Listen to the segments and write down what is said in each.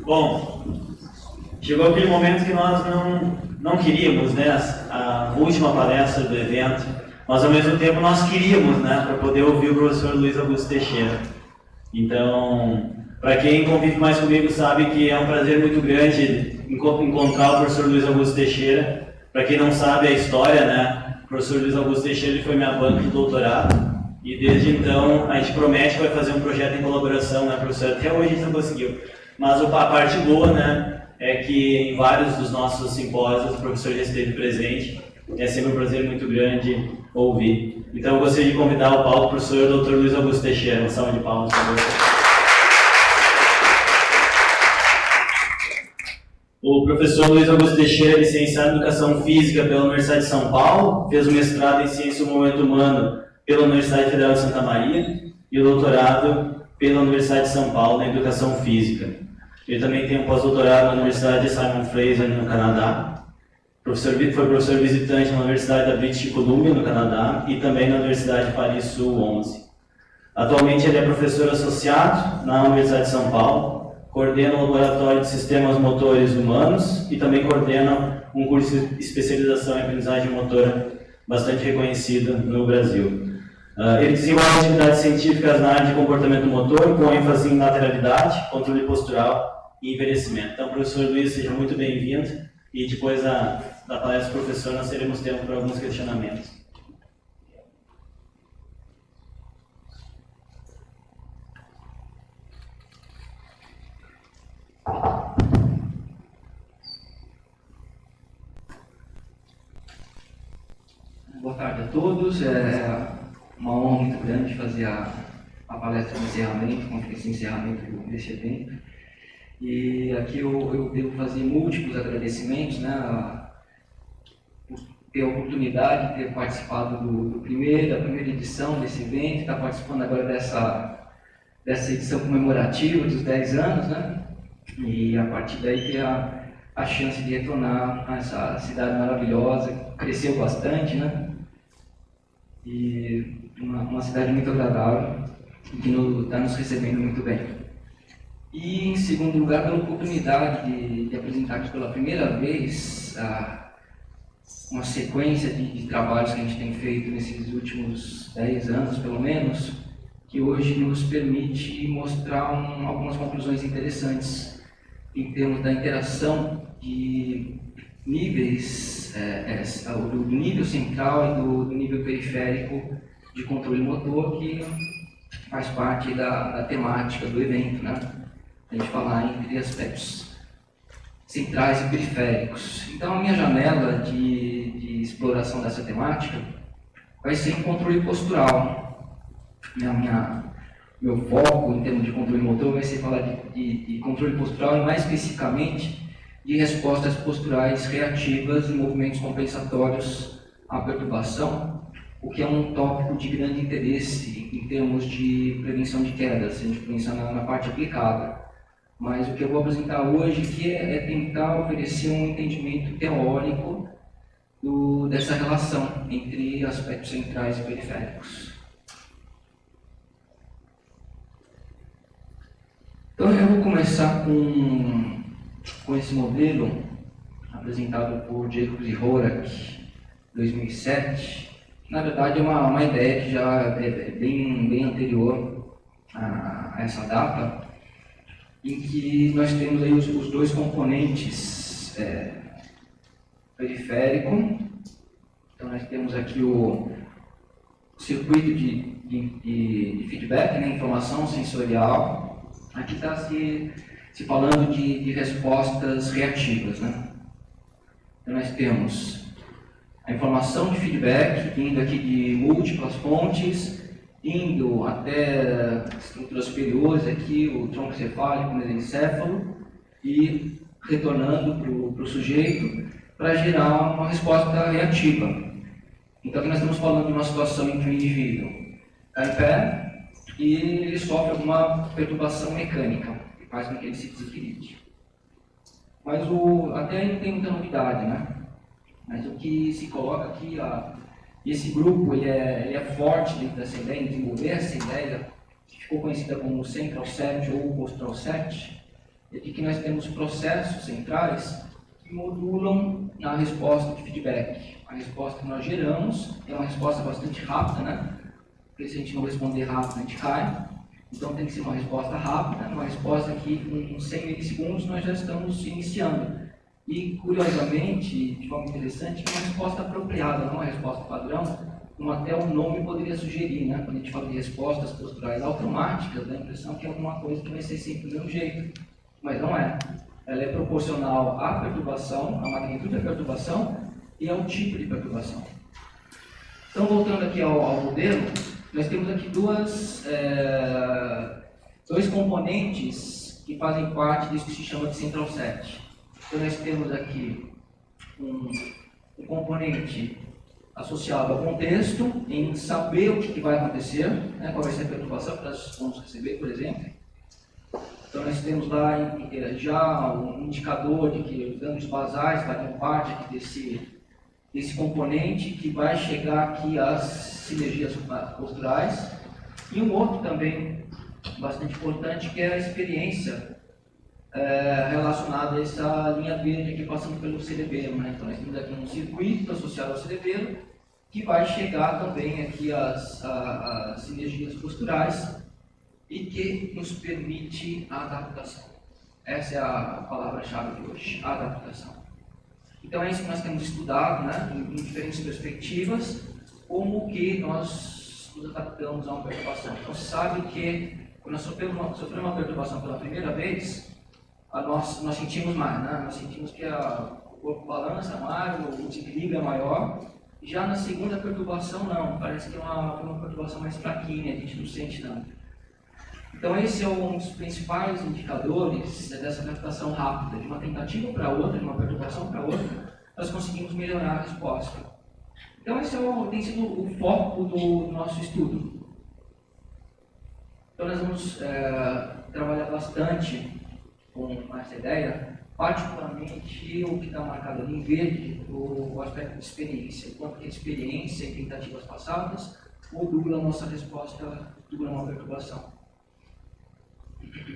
Bom, chegou aquele momento que nós não queríamos, né, a última palestra do evento, mas ao mesmo tempo nós queríamos, né, para poder ouvir o professor Luiz Augusto Teixeira. Então, para quem convive mais comigo sabe que é um prazer muito grande encontrar o professor Luiz Augusto Teixeira. Para quem não sabe a história, né, o professor Luiz Augusto Teixeira ele foi minha banca de doutorado e desde então a gente promete que vai fazer um projeto em colaboração, né, professor? Até hoje a gente não conseguiu. Mas a parte boa, né, é que em vários dos nossos simpósios o professor já esteve presente. É sempre um prazer muito grande ouvir. Então eu gostaria de convidar ao palco o professor Dr. Luiz Augusto Teixeira. Uma salva de palmas, por favor. O professor Luiz Augusto Teixeira é licenciado em Educação Física pela Universidade de São Paulo, fez o mestrado em Ciência do Movimento Humano pela Universidade Federal de Santa Maria e o doutorado pela Universidade de São Paulo em Educação Física. Ele também tem um pós-doutorado na Universidade de Simon Fraser, no Canadá. Foi professor visitante na Universidade da British Columbia, no Canadá, e também na Universidade de Paris Sul 11. Atualmente ele é professor associado na Universidade de São Paulo, coordena o Laboratório de Sistemas Motores Humanos e também coordena um curso de especialização em aprendizagem motora bastante reconhecido no Brasil. Ele desenvolve atividades científicas na área de comportamento motor, com ênfase em lateralidade, controle postural e envelhecimento. Então, professor Luiz, seja muito bem-vindo e depois da palestra do professor nós teremos tempo para alguns questionamentos. Boa tarde a todos. É uma honra muito grande fazer a palestra de encerramento, a conferência de encerramento deste evento. E aqui eu devo fazer múltiplos agradecimentos, né, por ter a oportunidade de ter participado da primeira edição desse evento, estar participando agora dessa edição comemorativa dos 10 anos, né, e a partir daí ter a chance de retornar a essa cidade maravilhosa, cresceu bastante, né? E uma cidade muito agradável, que está nos recebendo muito bem. E, em segundo lugar, pela oportunidade de apresentar aqui pela primeira vez uma sequência de trabalhos que a gente tem feito nesses últimos 10 anos, pelo menos, que hoje nos permite mostrar algumas conclusões interessantes em termos da interação de níveis, do nível central e do nível periférico de controle motor, que faz parte da temática do evento, né? A gente falar entre aspectos centrais e periféricos. Então, a minha janela de exploração dessa temática vai ser em controle postural. Meu foco em termos de controle motor vai ser falar de controle postural e, mais especificamente, de respostas posturais reativas e movimentos compensatórios à perturbação, o que é um tópico de grande interesse em termos de prevenção de quedas, se a gente pensar na parte aplicada. Mas o que eu vou apresentar hoje aqui é tentar oferecer um entendimento teórico dessa relação entre aspectos centrais e periféricos. Então eu vou começar com esse modelo apresentado por Jacobs e Horak, 2007. Na verdade é uma ideia que já é bem anterior a essa data, em que nós temos aí os dois componentes periférico. Então nós temos aqui o circuito de feedback, né, informação sensorial. Aqui está se falando de respostas reativas, né? Então nós temos a informação de feedback vindo aqui de múltiplas fontes, indo até estruturas superiores, aqui o tronco cefálico, o mesencéfalo, e retornando para o sujeito para gerar uma resposta reativa. Então aqui nós estamos falando de uma situação em que o indivíduo está em pé e ele sofre alguma perturbação mecânica, que faz com que ele se desequilibre. Mas até aí não tem muita novidade, né? Mas o que se coloca aqui, esse grupo ele é forte dentro dessa ideia, em desenvolver essa ideia, que ficou conhecida como Central Set ou Postural Set, é de que nós temos processos centrais que modulam a resposta de feedback. A resposta que nós geramos é uma resposta bastante rápida, né? Porque se a gente não responder rápido, a gente cai. Então tem que ser uma resposta rápida, uma resposta que em 100 milissegundos nós já estamos iniciando. E, curiosamente, de forma interessante, é uma resposta apropriada, não uma resposta padrão, como até o nome poderia sugerir, né? Quando a gente fala de respostas posturais automáticas, dá a impressão que é alguma coisa que vai ser sempre do mesmo jeito. Mas não é. Ela é proporcional à perturbação, à magnitude da perturbação e ao tipo de perturbação. Então, voltando aqui ao modelo, nós temos aqui dois componentes que fazem parte disso que se chama de central set. Então, nós temos aqui um componente associado ao contexto, em saber o que vai acontecer, né, qual vai ser a perturbação que nós vamos receber, por exemplo. Então, nós temos lá já um indicador de que os danos basais fazem parte aqui desse componente que vai chegar aqui às sinergias posturais. E um outro também bastante importante, que é a experiência relacionada a essa linha verde aqui passando pelo cerebelo, né? Então nós temos aqui um circuito associado ao cerebelo que vai chegar também aqui às sinergias posturais e que nos permite a adaptação. Essa é a palavra-chave de hoje, a adaptação. Então é isso que nós temos estudado, né, em diferentes perspectivas, como que nós nos adaptamos a uma perturbação. Então se sabe que quando nós sofremos uma perturbação pela primeira vez, nós sentimos mais, né? Nós sentimos que o corpo balança mais, o desequilíbrio é maior. Já na segunda perturbação, não. Parece que é uma perturbação mais fraquinha, a gente não sente tanto. Então, esse é um dos principais indicadores dessa adaptação rápida. De uma tentativa para outra, de uma perturbação para outra, nós conseguimos melhorar a resposta. Então, esse tem sido o foco do nosso estudo. Então, nós vamos trabalhar bastante com essa ideia, particularmente o que está marcado ali em verde, o aspecto de experiência, o quanto que a experiência e tentativas passadas modulam a nossa resposta durante uma perturbação.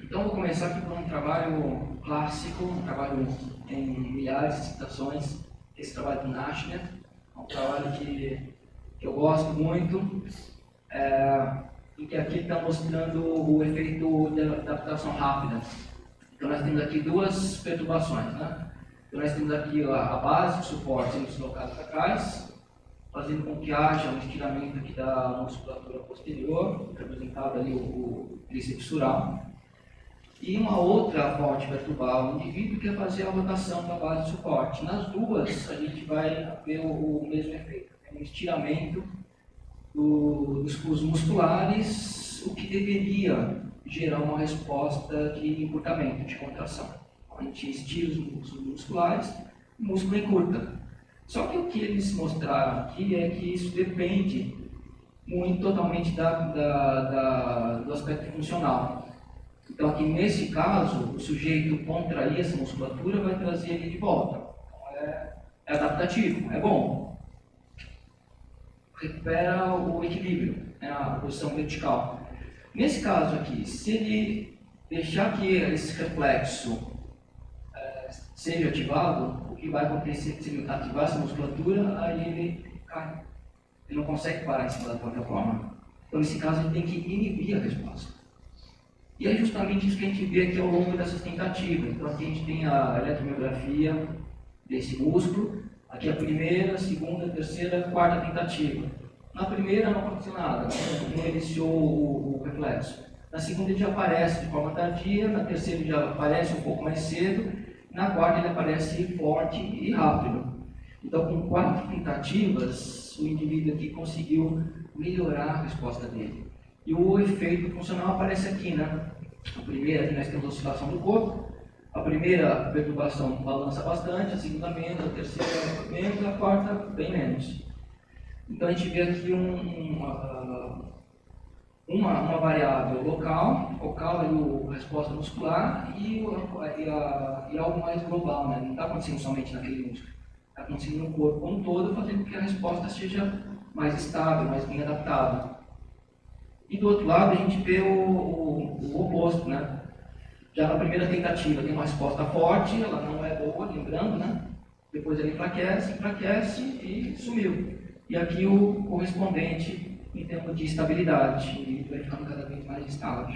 Então, vou começar aqui por um trabalho clássico, um trabalho em milhares de citações, esse trabalho do Nash, um trabalho que eu gosto muito, e que aqui está mostrando o efeito da adaptação rápida. Então, nós temos aqui duas perturbações, né? Então, nós temos aqui a base de suporte sendo deslocada para trás, fazendo com que haja um estiramento aqui da musculatura posterior, representado ali o tríceps sural. E uma outra forma de perturbar o indivíduo que é fazer a rotação da base de suporte. Nas duas, a gente vai ver o mesmo efeito. É um estiramento dos músculos musculares, o que deveria gerar uma resposta de encurtamento, de contração. A gente estira os músculos musculares, o músculo encurta. Só que o que eles mostraram aqui é que isso depende muito totalmente do aspecto funcional. Então, aqui nesse caso, o sujeito contrair essa musculatura vai trazer ele de volta. Então, é adaptativo, é bom. Recupera o equilíbrio, né, a posição vertical. Nesse caso aqui, se ele deixar que esse reflexo seja ativado, o que vai acontecer se ele ativar essa musculatura, aí ele cai. Ele não consegue parar em cima da plataforma. Então, nesse caso, ele tem que inibir a resposta. E é justamente isso que a gente vê aqui ao longo dessas tentativas. Então, aqui a gente tem a eletromiografia desse músculo. Aqui a primeira, segunda, terceira, quarta tentativa. Na primeira não aconteceu nada, não iniciou o reflexo. Na segunda ele já aparece de forma tardia, na terceira ele já aparece um pouco mais cedo, na quarta ele aparece forte e rápido. Então, com 4 tentativas, o indivíduo aqui conseguiu melhorar a resposta dele. E o efeito funcional aparece aqui, né? A primeira, aqui nós temos a oscilação do corpo. A primeira perturbação balança bastante, a segunda menos, a terceira menos, a quarta bem menos. Então a gente vê aqui uma variável local ali a resposta muscular e algo mais global, né? Não está acontecendo somente naquele músculo, está acontecendo no corpo como um todo, fazendo com que a resposta seja mais estável, mais bem adaptada. E do outro lado a gente vê o oposto, né? Já na primeira tentativa tem uma resposta forte, ela não é boa, lembrando, né? Depois ele enfraquece e sumiu. E aqui o correspondente em termos de estabilidade, e vai ficando cada vez mais estável.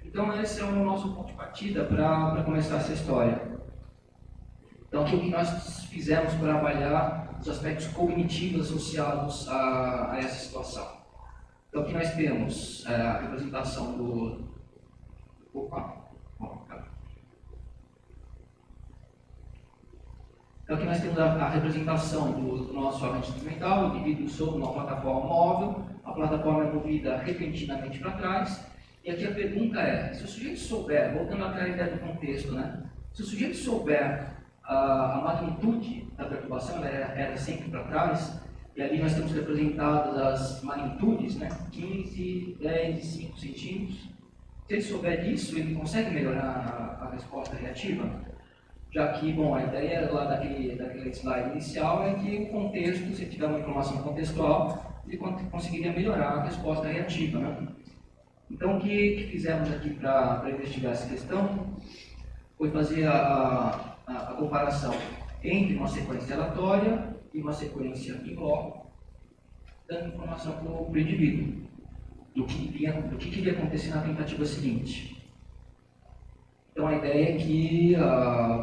Então esse é o nosso ponto de partida para começar essa história. Então aqui o que nós fizemos para avaliar os aspectos cognitivos associados a essa situação. Então aqui nós temos a representação do... Então aqui nós temos a representação do nosso órgão instrumental, o indivíduo sobre uma plataforma móvel, a plataforma é movida repentinamente para trás, e aqui a pergunta é, se o sujeito souber, voltando àquela ideia do contexto, né? Se o sujeito souber a magnitude da perturbação, ela era sempre para trás, e ali nós temos representadas as magnitudes, né? 15, 10 e 5 centímetros. Se ele souber disso, ele consegue melhorar a resposta reativa? Já que, bom, a ideia lá daquele slide inicial é que o contexto, se tiver uma informação contextual, ele conseguiria melhorar a resposta reativa, né? Então, o que fizemos aqui para investigar essa questão foi fazer a comparação entre uma sequência aleatória e uma sequência em bloco, dando informação para o indivíduo do que iria acontecer na tentativa seguinte. Então a ideia é que,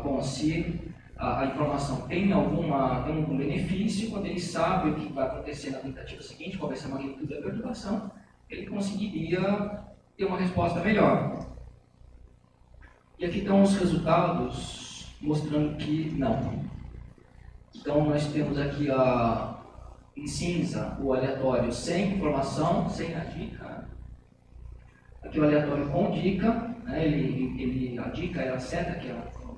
bom, se a informação tem algum benefício, quando ele sabe o que vai acontecer na tentativa seguinte, qual vai ser a magnitude da perturbação, ele conseguiria ter uma resposta melhor. E aqui estão os resultados mostrando que não. Então nós temos aqui em cinza o aleatório sem informação, sem a dica. Aqui o aleatório com dica, né? A dica era a seta, que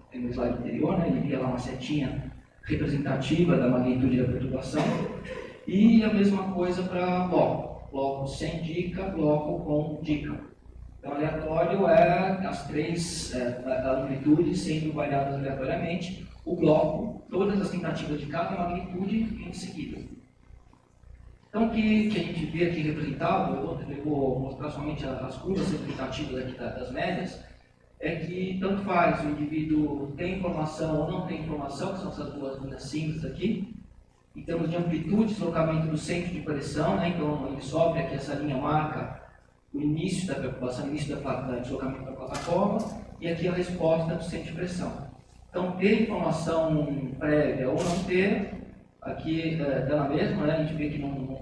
tem no slide anterior, né? Ele via lá uma setinha representativa da magnitude da perturbação. E a mesma coisa para bloco. Bloco sem dica, bloco com dica. Então, aleatório é as três amplitudes sendo variadas aleatoriamente. O bloco, todas as tentativas de cada magnitude em seguida. Então, o que a gente vê aqui representado, eu vou mostrar somente as curvas representativas aqui das médias, é que tanto faz o indivíduo tem informação ou não tem informação, que são essas duas linhas cinzas aqui, em termos de amplitude, deslocamento do centro de pressão, né? Então ele sobe aqui, essa linha marca o início da perturbação, o início do deslocamento da plataforma, e aqui a resposta do centro de pressão. Então, ter informação prévia ou não ter, aqui dá na mesma, né? A gente vê que não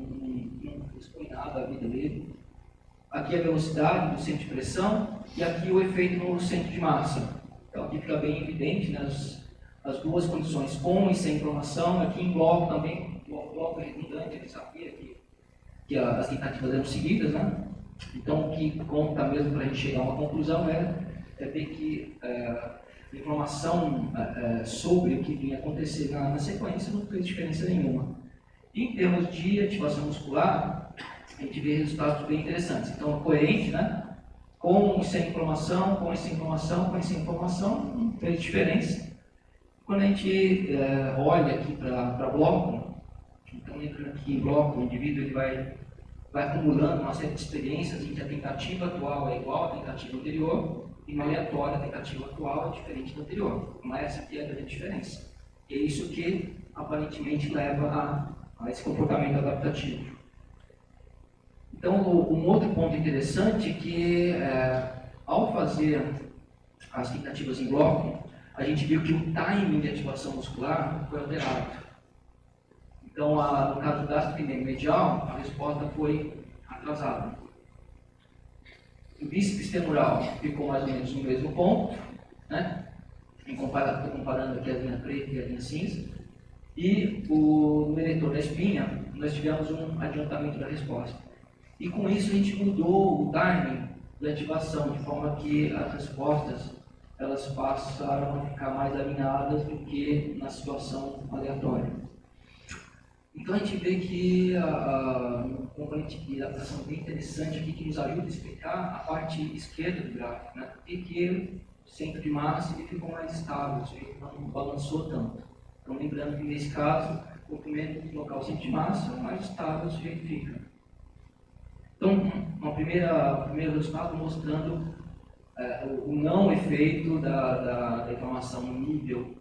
expõe nada a vida dele. Aqui a velocidade do centro de pressão e aqui o efeito no centro de massa. Então, aqui fica bem evidente, né, as duas condições, com e sem informação. Aqui em bloco também, o bloco é redundante, ele sabia que as tentativas eram seguidas, né? Então, o que conta mesmo para a gente chegar a uma conclusão é ver que informação sobre o que vinha acontecer na sequência não fez diferença nenhuma. E, em termos de ativação muscular, a gente vê resultados bem interessantes. Então, coerente, né? Com e sem informação, com e sem informação, com e sem informação, não fez diferença. Quando a gente olha aqui para bloco, então lembrando que em bloco o indivíduo ele vai acumulando uma série de experiências em que a tentativa atual é igual à tentativa anterior e no aleatório a tentativa atual é diferente da anterior. Mas essa aqui é a grande diferença. E é isso que aparentemente leva a esse comportamento adaptativo. Então, um outro ponto interessante é que, ao fazer as tentativas em bloco, a gente viu que o timing de ativação muscular foi alterado. Então, no caso do gastrocnêmio medial, a resposta foi atrasada. O bíceps femoral ficou mais ou menos no mesmo ponto, né? Estou comparando aqui a linha preta e a linha cinza. E no eretor da espinha, nós tivemos um adiantamento da resposta. E com isso a gente mudou o timing da ativação, de forma que as respostas elas passaram a ficar mais alinhadas do que na situação aleatória. Então a gente vê que um componente de adaptação bem interessante aqui que nos ajuda a explicar a parte esquerda do gráfico, né? E que o centro de massa ele ficou mais estável, ele não balançou tanto. Então lembrando que nesse caso, o comprimento do local centro de massa mais estável se verifica. Então, primeiro resultado mostrando o não efeito da inflamação no nível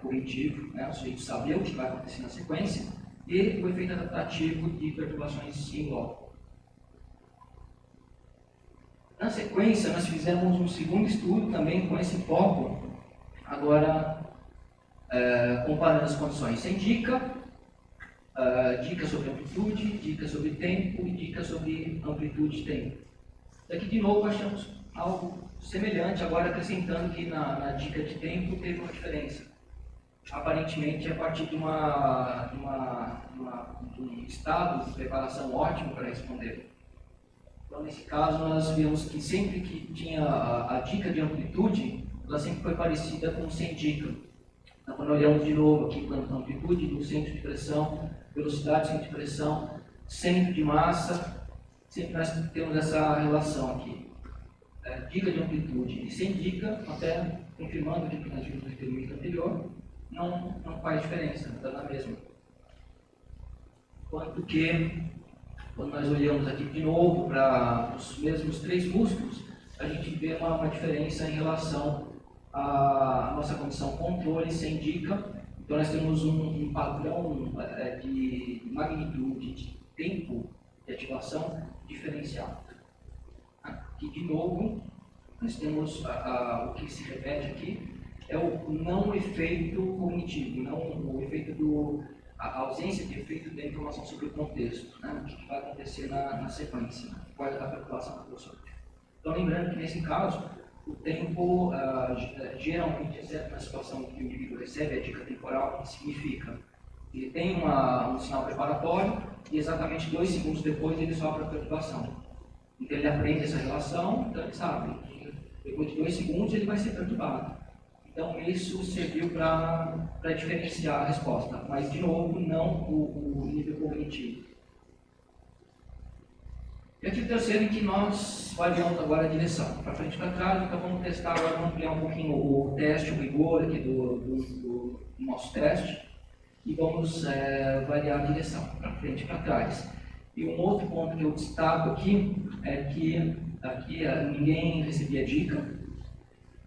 cognitivo, né? O sujeito saber o que vai acontecer na sequência, e o efeito adaptativo de perturbações em loco. Na sequência, nós fizemos um segundo estudo também com esse foco, agora comparando as condições sem dica, dica sobre amplitude, dica sobre tempo e dica sobre amplitude e tempo. Aqui de novo achamos algo semelhante, agora acrescentando que na dica de tempo teve uma diferença. Aparentemente a partir de um estado de preparação ótimo para responder. Então, nesse caso, nós vimos que sempre que tinha a dica de amplitude, ela sempre foi parecida com sem dica. Então, quando olhamos de novo aqui para a amplitude do centro de pressão, velocidade do centro de pressão, centro de massa, sempre nós temos essa relação aqui. Dica de amplitude e sem dica, até confirmando o que nós vimos no experimento anterior, não faz diferença, está na mesma. Quanto que, quando nós olhamos aqui de novo para os mesmos três músculos, a gente vê uma diferença em relação à nossa condição controle sem dica. Então nós temos um padrão de magnitude, de tempo de ativação diferenciado. Aqui de novo, nós temos o que se repete aqui, é o não efeito cognitivo, não o efeito a ausência de efeito da informação sobre o contexto, né? O que vai acontecer na sequência, qual é a preocupação da pessoa. Então, lembrando que nesse caso, o tempo, geralmente, exceto na situação que o indivíduo recebe a dica temporal, que significa que ele tem um sinal preparatório e exatamente 2 segundos depois ele sofre a perturbação. Então, ele aprende essa relação, então ele sabe que depois de 2 segundos ele vai ser perturbado. Então, isso serviu para diferenciar a resposta, mas, de novo, não o nível cognitivo. E aqui o terceiro em que nós variamos agora a direção, para frente e para trás, então vamos testar agora, vamos ampliar um pouquinho o teste, o rigor aqui do nosso teste, e vamos variar a direção, para frente e para trás. E um outro ponto que eu destaco aqui é que aqui ninguém recebia dica,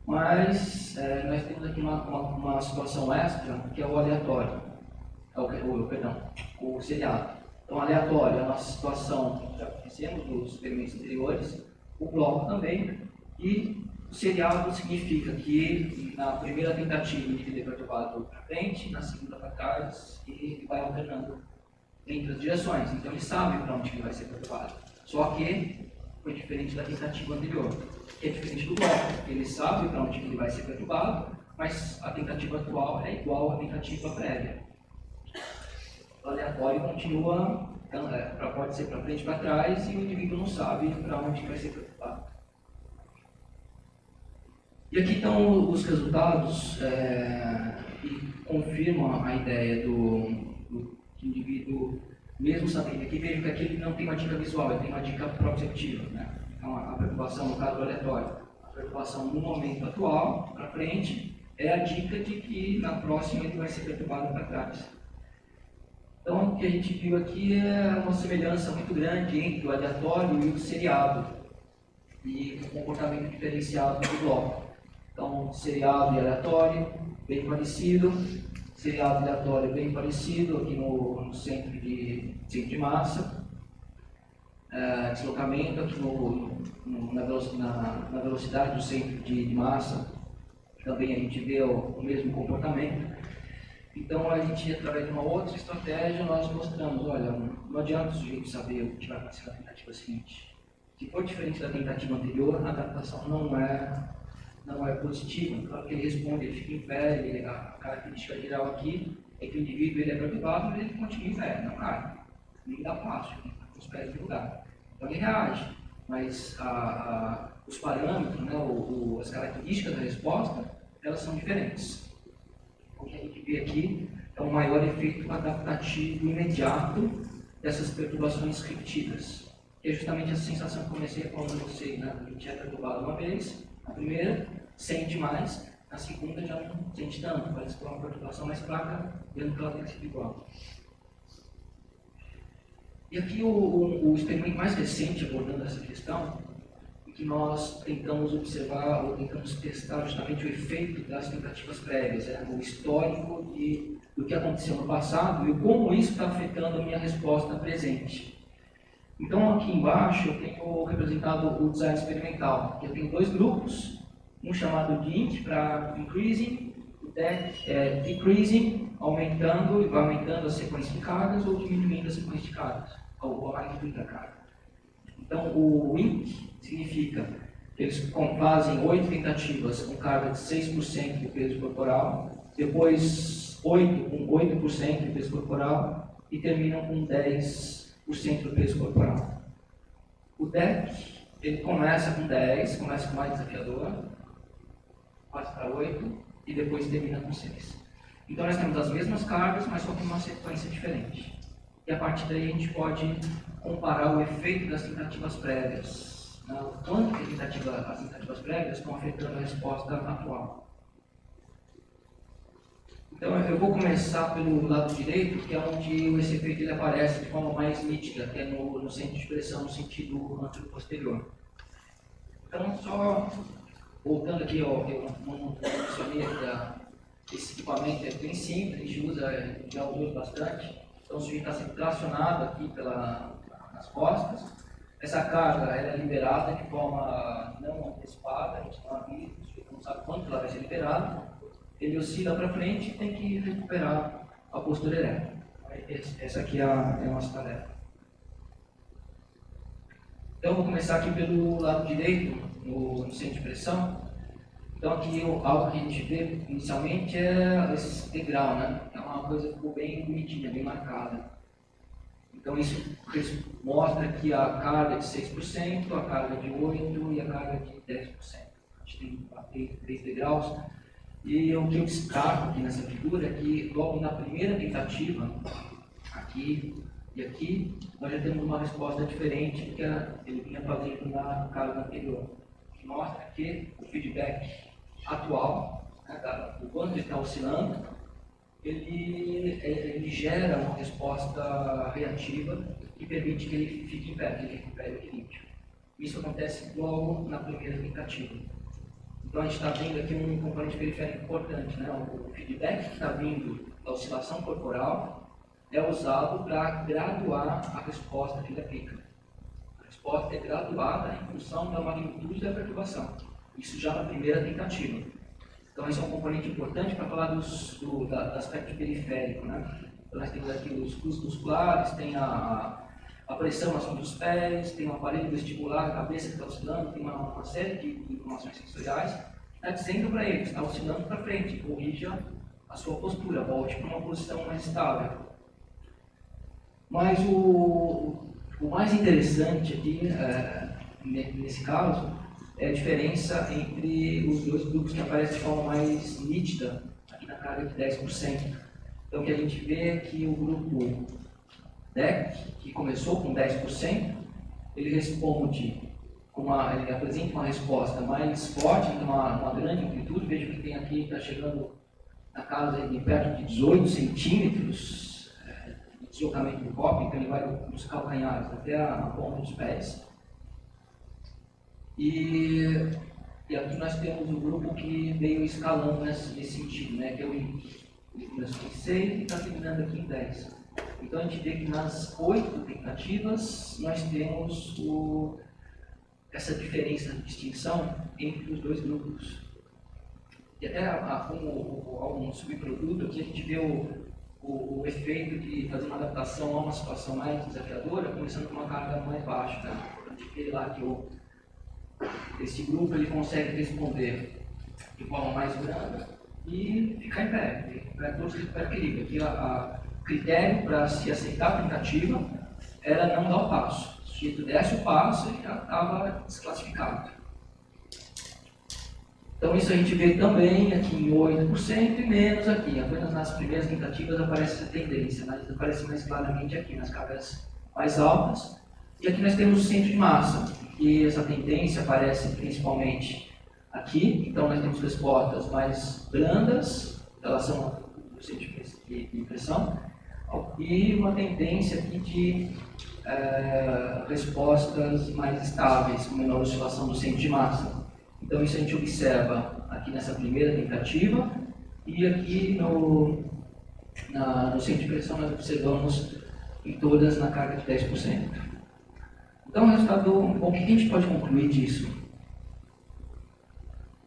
mas nós temos aqui uma situação extra, que é o aleatório, o seriado. Então, aleatório é a nossa situação, já fizemos nos experimentos anteriores, o bloco também, e o seriado significa que na primeira tentativa o indivíduo é perturbado para frente, na segunda para trás, e ele vai alternando entre as direções. Então, ele sabe para onde ele vai ser perturbado. Só que foi diferente da tentativa anterior, que é diferente do bloco. Ele sabe para onde ele vai ser perturbado, mas a tentativa atual é igual à tentativa prévia. O aleatório continua, pode ser para frente e para trás, e o indivíduo não sabe para onde vai ser perturbado. E aqui estão os resultados que confirmam a ideia do indivíduo, mesmo sabendo. Aqui vejo que aqui ele não tem uma dica visual, ele tem uma dica proprioceptiva, né? Então, a preocupação no caso do aleatório, a preocupação no momento atual, para frente, é a dica de que na próxima ele vai ser perturbado para trás. Então, o que a gente viu aqui é uma semelhança muito grande entre o aleatório e o seriado, e o comportamento diferenciado do bloco. Então, seriado e aleatório, bem parecido, seriado e aleatório bem parecido aqui no centro de massa, deslocamento aqui na velocidade do centro de massa, também a gente vê o mesmo comportamento. Então, a gente, através de uma outra estratégia, nós mostramos, olha, não adianta o sujeito saber o que vai acontecer na tentativa seguinte. Se for diferente da tentativa anterior, a adaptação não é positiva. Claro que ele responde, ele fica em pé, a característica geral aqui é que o indivíduo ele é perturbado, mas ele continua em pé, não cai. Nem dá passo, ele está com os pés no lugar. Então, ele reage, mas os parâmetros, né, as características da resposta, elas são diferentes. O que a gente vê aqui é um maior efeito adaptativo imediato dessas perturbações repetidas. Que é justamente essa sensação que eu comecei a falar com vocês, né? A gente é perturbado uma vez, na primeira, sente mais, na segunda já não sente tanto, parece que é uma perturbação mais fraca, vendo que ela tem sido igual. E aqui o experimento mais recente abordando essa questão, que nós tentamos observar ou tentamos testar justamente o efeito das tentativas prévias, o histórico do que aconteceu no passado e como isso está afetando a minha resposta presente. Então, aqui embaixo eu tenho representado o design experimental. Eu tenho dois grupos, um chamado de INC para increasing, o DEC é decreasing, aumentando e vai aumentando a sequência de cargas ou diminuindo a sequência de cargas, ou a magnitude da carga. Então, o INC significa que eles fazem 8 tentativas com carga de 6% do peso corporal, depois 8 com 8% do peso corporal e terminam com 10% do peso corporal. O DEC, ele começa com 10, começa com mais desafiador, passa para 8 e depois termina com 6. Então nós temos as mesmas cargas, mas só com uma sequência diferente. E a partir daí a gente pode comparar o efeito das tentativas prévias, né? O quanto que as tentativas prévias estão afetando a resposta atual. Então eu vou começar pelo lado direito, que é onde esse efeito ele aparece de forma mais nítida, que é no centro de pressão, no sentido anterior-posterior. Então, só voltando aqui, ó, eu não mencionei esse equipamento é bem simples, a gente já usou bastante. Então o sujeito está sendo tracionado aqui nas costas. Essa carga ela é liberada de forma não antecipada, a gente não sabe quando ela vai ser liberada. Ele oscila para frente e tem que recuperar a postura ereta. Essa aqui é a nossa tarefa. Então eu vou começar aqui pelo lado direito, no centro de pressão. Então aqui algo que a gente vê inicialmente é esse degrau, né? É uma coisa que ficou bem bonitinha, bem marcada. Então isso mostra aqui a carga de 6%, a carga de 8% e a carga de 10%. A gente tem 3 degraus. E o que eu destaco aqui nessa figura é que logo na primeira tentativa, aqui e aqui, nós já temos uma resposta diferente do que ele vinha fazendo na carga anterior. Que mostra que o feedback atual, né, o quanto ele está oscilando, ele gera uma resposta reativa que permite que ele fique em pé, que ele recupere o equilíbrio. Isso acontece logo na primeira tentativa. Então a gente está vendo aqui um componente periférico importante, né? O feedback que está vindo da oscilação corporal é usado para graduar a resposta que ele aplica. A resposta é graduada em função da magnitude da perturbação. Isso já na primeira tentativa. Então esse é um componente importante para falar do aspecto periférico, né? Então nós temos aqui os fluxos musculares, tem a pressão nas dos pés, tem um aparelho vestibular, a cabeça que está oscilando, tem uma série de informações sensoriais que está dizendo para ele, está oscilando para frente, corrija a sua postura, volte para uma posição mais estável. Mas o mais interessante aqui, nesse caso, é a diferença entre os dois grupos que aparecem de forma mais nítida, aqui na carga de 10%. Então o que a gente vê é que o grupo DEC, que começou com 10%, ele responde ele apresenta uma resposta mais forte, então uma grande amplitude. Veja que tem aqui, está chegando na casa de perto de 18 centímetros de deslocamento do copo, então ele vai dos calcanhares até a ponta dos pés. E aqui nós temos um grupo que veio escalando nesse sentido, né, que é o INC. Ele começou em 6 e está terminando aqui em 10. Então a gente vê que nas 8 tentativas nós temos essa diferença de distinção entre os dois grupos. E até como algum subproduto aqui a gente vê o efeito de fazer uma adaptação a uma situação mais desafiadora, começando com uma carga mais baixa. Né? A gente vê lá que esse grupo ele consegue responder de forma mais branda e ficar em pé, todos recuperam o equilíbrio. Aqui o critério para se aceitar a tentativa era não dar o passo. Se o sujeito desse o passo, ele já estava desclassificado. Então isso a gente vê também aqui em 8% e menos aqui. Apenas nas primeiras tentativas aparece essa tendência, mas aparece mais claramente aqui, nas cargas mais altas. E aqui nós temos o centro de massa, e essa tendência aparece principalmente aqui. Então nós temos respostas mais brandas em relação ao centro de pressão, e uma tendência aqui de respostas mais estáveis, com menor oscilação do centro de massa. Então isso a gente observa aqui nessa primeira tentativa, e aqui no centro de pressão nós observamos em todas na carga de 10%. Então, o resultado, bom, o que a gente pode concluir disso?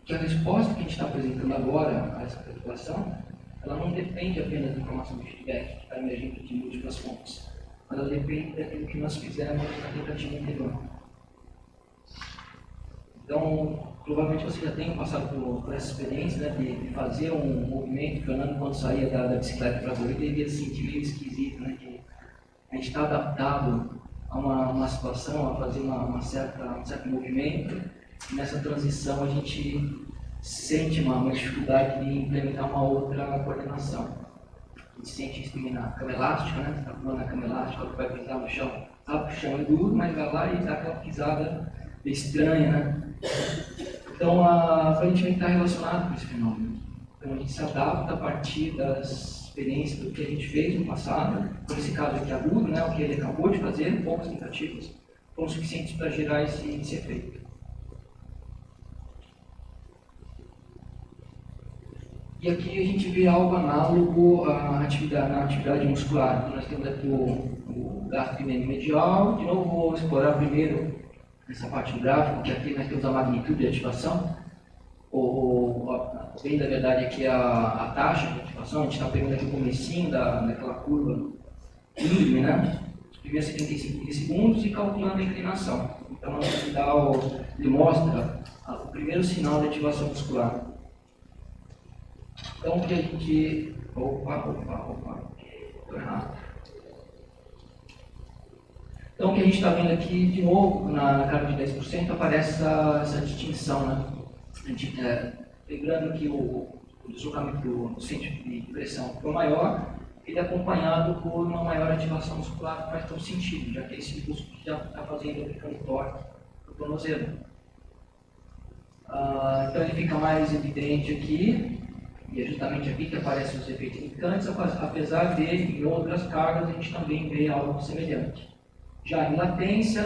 Que a resposta que a gente está apresentando agora a essa perturbação, ela não depende apenas da informação de feedback que está emergindo de múltiplas fontes, mas ela depende daquilo que nós fizemos na tentativa anterior. Então, provavelmente você já tenha passado por essa experiência, né, de fazer um movimento. O Fernando, quando saía da bicicleta para a corrida, ele ia se sentir meio esquisito, né, que a gente está adaptado a uma situação, a fazer um certo movimento, e nessa transição a gente sente uma dificuldade de implementar uma outra coordenação. A gente sente isso na cama elástica, né? Você está pulando na cama elástica, quando vai pisar no chão, sabe que o chão é duro, mas vai lá e dá aquela pisada estranha, né? Então, aparentemente está relacionado com esse fenômeno. Então, a gente se adapta a partir das experiências do que a gente fez no passado. Por esse caso aqui agudo, né? O que ele acabou de fazer, poucas tentativas, foram suficientes para gerar esse efeito. E aqui a gente vê algo análogo na atividade muscular. Então, nós temos aqui o gasto medial. De novo, vou explorar primeiro essa parte do gráfico, que aqui nós temos a magnitude de ativação. Bem, na verdade, aqui a taxa de ativação. A gente está pegando aqui o comecinho daquela curva íngreme, né? Os primeiros 75 milissegundos e calculando a inclinação. Então, ele mostra o primeiro sinal de ativação muscular. Então, o que a gente... estou errado. Então, o que a gente está vendo aqui, de novo, na carga de 10%, aparece essa distinção, né? A gente, lembrando que o deslocamento do centro de pressão for maior, ele é acompanhado por uma maior ativação muscular, que faz todo sentido, já que esse músculo já está aplicando torque no tornozelo. Então, ele fica mais evidente aqui. E é justamente aqui que aparecem os efeitos indicantes, apesar de, em outras cargas, a gente também vê algo semelhante. Já em latência,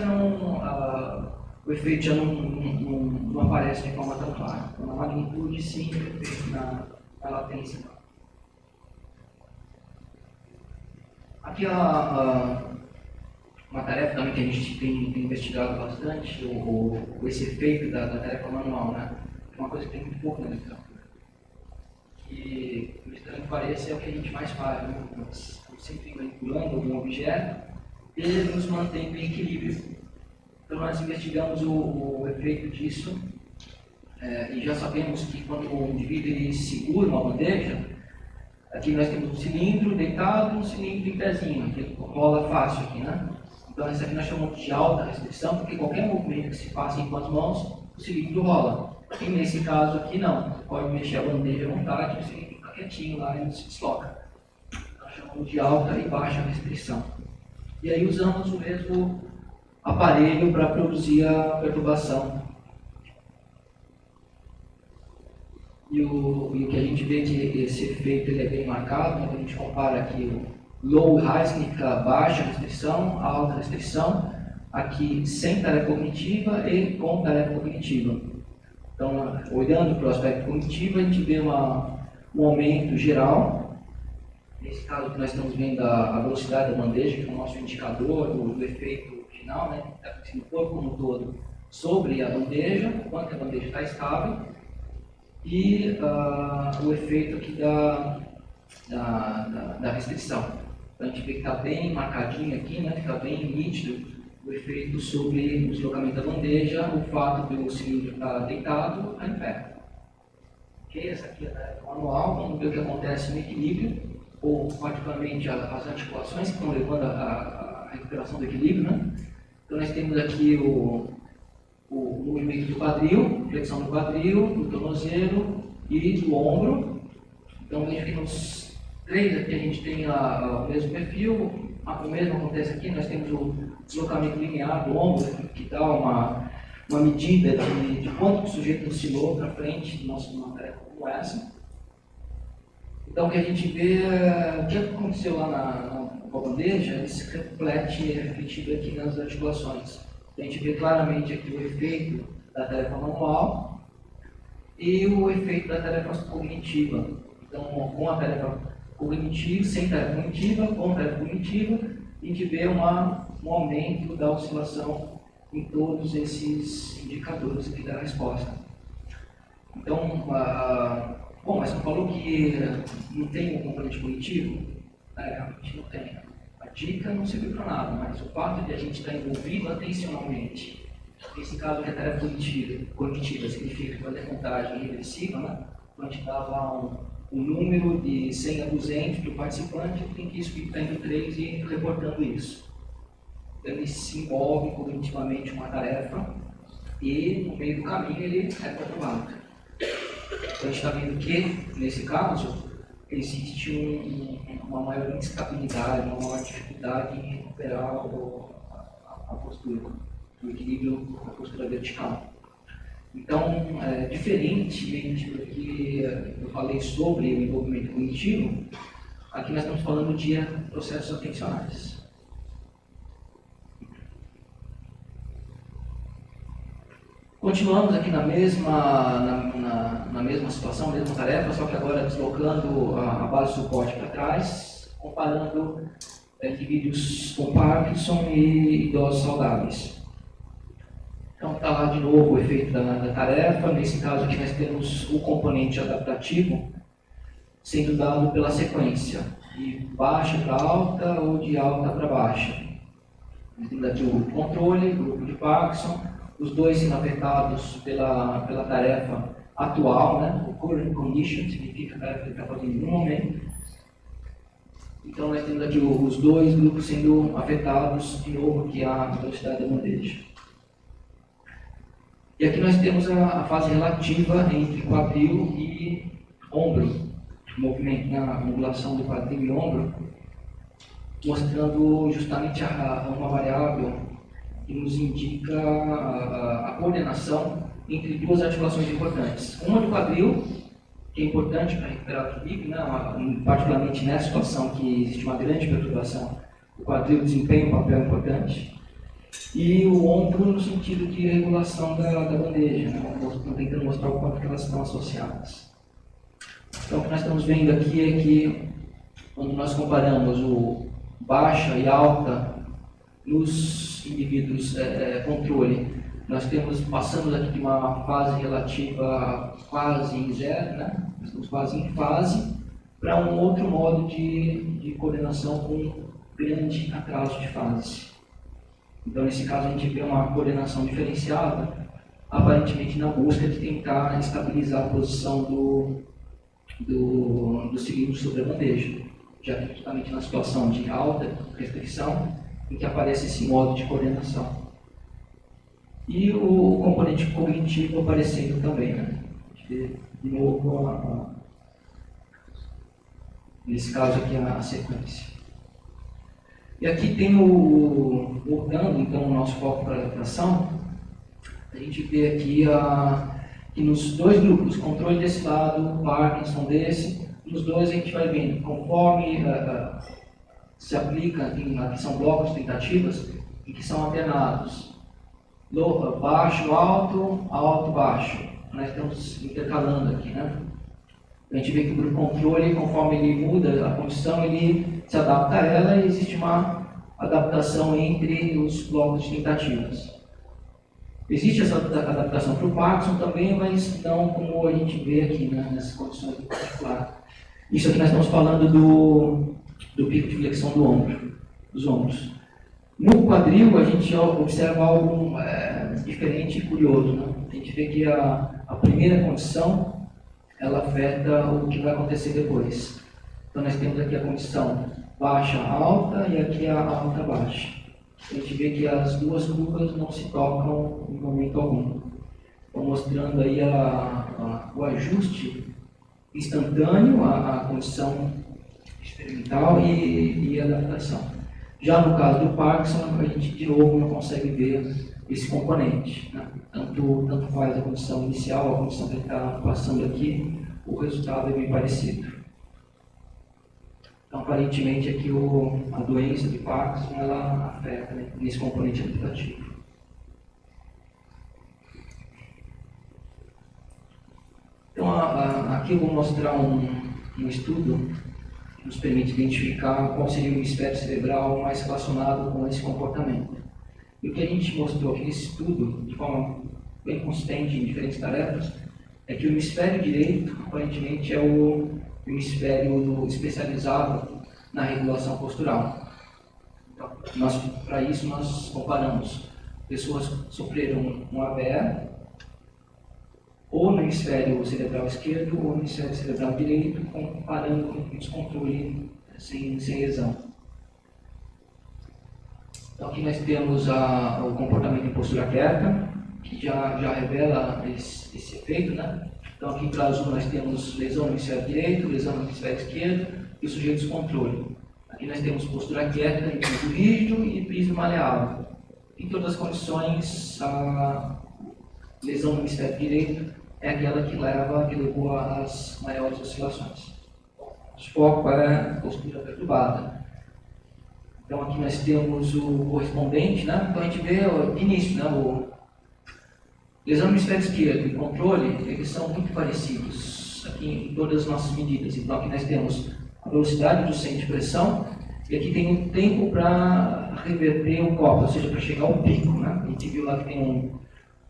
o efeito já não aparece de forma tão clara. Então, na magnitude, sim, o efeito na latência. Aqui uma tarefa também que a gente tem investigado bastante, esse efeito da tarefa manual, né? É uma coisa que tem muito pouco na literatura. Que, por estranho que pareça, é o que a gente mais faz, né? Nós sempre manipulando algum objeto e ele nos mantém em equilíbrio. Então, nós investigamos o efeito disso e já sabemos que quando o indivíduo ele segura uma bandeja, aqui nós temos um cilindro deitado e um cilindro em pezinho, que rola fácil aqui, né? Então, essa aqui nós chamamos de alta restrição, porque qualquer movimento que se faça com as mãos, o cilindro rola. E nesse caso aqui não, você pode mexer a bandeja à vontade, você fica quietinho lá e não se desloca. Nós chamamos de alta e baixa restrição. E aí usamos o mesmo aparelho para produzir a perturbação. E o que a gente vê que esse efeito ele é bem marcado, né? Quando a gente compara aqui o low e high, significa baixa restrição, alta restrição, aqui sem tarefa cognitiva e com tarefa cognitiva. Então, olhando para o aspecto cognitivo, a gente vê um aumento geral. Nesse caso, que nós estamos vendo a velocidade da bandeja, que é o nosso indicador do efeito final, né? Está acontecendo o corpo como um todo sobre a bandeja, quanto a bandeja está estável, e o efeito aqui da restrição. Então, a gente vê que está bem marcadinho aqui, né? Fica bem nítido o efeito sobre o deslocamento da bandeja, o fato do cilindro estar deitado a em pé. Ok, essa aqui é a manual, vamos ver o que acontece no equilíbrio, ou particularmente as articulações que estão levando a recuperação do equilíbrio, né? Então nós temos aqui o movimento do quadril, flexão do quadril, do tornozelo e do ombro. Então veja que nos três aqui a gente tem o mesmo perfil. O mesmo acontece aqui, nós temos o deslocamento linear do ombro, que dá uma medida de quanto o sujeito oscilou para frente numa tarefa como essa. Então, o que a gente vê, o que aconteceu lá com a bandeja, ele se reflete, é refletido aqui nas articulações. A gente vê claramente aqui o efeito da tarefa manual e o efeito da tarefa cognitiva. Então, com a tarefa cognitiva, sem tarefa cognitiva, com tarefa cognitiva, a gente vê um aumento da oscilação em todos esses indicadores aqui da resposta. Então, bom, mas você falou que não tem um componente cognitivo? Realmente não tem. A dica não serviu para nada, mas o fato de a gente estar envolvido atencionalmente, nesse caso que a tarefa cognitiva significa fazer contagem regressiva, né? Então a gente dá lá um número de 100 a 200 para o participante, tem que ir indo 3 e reportando isso. Então ele se envolve cognitivamente com a tarefa e no meio do caminho ele é comprovado. Então a gente está vendo que, nesse caso, existe uma maior instabilidade, uma maior dificuldade em recuperar a postura, o equilíbrio da postura vertical. Então, diferentemente do que eu falei sobre o envolvimento cognitivo, aqui nós estamos falando de processos atencionais. Continuamos aqui na mesma situação, mesma tarefa, só que agora deslocando a base de suporte para trás, comparando indivíduos com Parkinson e idosos saudáveis. Então está lá de novo o efeito da tarefa. Nesse caso aqui nós temos o componente adaptativo sendo dado pela sequência, de baixa para alta ou de alta para baixa. Nós temos aqui o controle, o grupo de Parkinson, os dois sendo afetados pela tarefa atual, né? O current condition significa a tarefa que está fazendo no momento. Então nós temos aqui os dois grupos sendo afetados, de novo aqui a velocidade da bandeja. E aqui nós temos a fase relativa entre quadril e ombro, o movimento na angulação do quadril e ombro, mostrando justamente uma variável que nos indica a coordenação entre duas articulações importantes. Uma do quadril, que é importante para recuperar o equilíbrio, né? Particularmente nessa situação que existe uma grande perturbação, o quadril desempenha um papel importante. E o ombro no sentido de regulação da bandeja, né? Estou tentando mostrar o quanto que elas estão associadas. Então o que nós estamos vendo aqui é que quando nós comparamos o baixa e alta nos indivíduos controle, nós passamos aqui de uma fase relativa quase em zero, né? Estamos quase em fase, para um outro modo de coordenação com grande atraso de fase. Então, nesse caso, a gente vê uma coordenação diferenciada, aparentemente na busca de tentar estabilizar a posição do cilindro sobre a bandeja, já que justamente na situação de alta restrição, em que aparece esse modo de coordenação. E o componente cognitivo aparecendo também, né? De novo, nesse caso aqui, a sequência. E aqui tem voltando então o nosso foco para a adaptação, a gente vê aqui que nos dois grupos, controle desse lado, Parkinson desse, nos dois a gente vai vendo, conforme se aplica, aqui são blocos de tentativas, em que são alternados baixo, alto, alto, baixo. Nós estamos intercalando aqui, né? A gente vê que o grupo controle, conforme ele muda a condição, ele se adapta a ela e existe uma adaptação entre os blocos de tentativas. Existe essa adaptação para o Parkinson também, mas não como a gente vê aqui, né, nessas condições em particular. Isso aqui nós estamos falando do pico de flexão dos ombros. No quadril, a gente observa algo diferente e curioso, né? A gente vê que a primeira condição ela afeta o que vai acontecer depois. Então nós temos aqui a condição baixa, alta e aqui a alta, baixa. A gente vê que as duas curvas não se tocam em momento algum. Estou mostrando aí o ajuste instantâneo à condição experimental e adaptação. Já no caso do Parkinson, a gente de novo não consegue ver esse componente, né? Tanto faz a condição inicial, a condição que ele está passando aqui, o resultado é bem parecido. Então, aparentemente, aqui a doença de Parkinson ela afeta, né, nesse componente adaptativo. Então, aqui eu vou mostrar um estudo que nos permite identificar qual seria o hemisfério cerebral mais relacionado com esse comportamento. E o que a gente mostrou aqui nesse estudo, de forma bem consistente em diferentes tarefas, é que o hemisfério direito, aparentemente, é o hemisfério especializado na regulação postural. Então, para isso, nós comparamos pessoas que sofreram um AVE, ou no hemisfério cerebral esquerdo, ou no hemisfério cerebral direito, comparando com descontrole sem lesão. Então, aqui nós temos o comportamento em postura quieta, que já revela esse efeito, né? Então, aqui para azul nós temos lesão no hemisfério direito, lesão no hemisfério esquerdo e o sujeito descontrole. Aqui nós temos postura quieta em piso rígido e piso maleável. Em todas as condições, a lesão no hemisfério direito é aquela que levou às maiores oscilações. O foco é a postura perturbada. Então, aqui nós temos o correspondente, né? Então, a gente vê de início, né? Lesão no hemisfério esquerdo e controle, eles são muito parecidos aqui em todas as nossas medidas. Então, aqui nós temos a velocidade do centro de pressão e aqui tem um tempo para reverter o copo, ou seja, para chegar ao pico, né? A gente viu lá que tem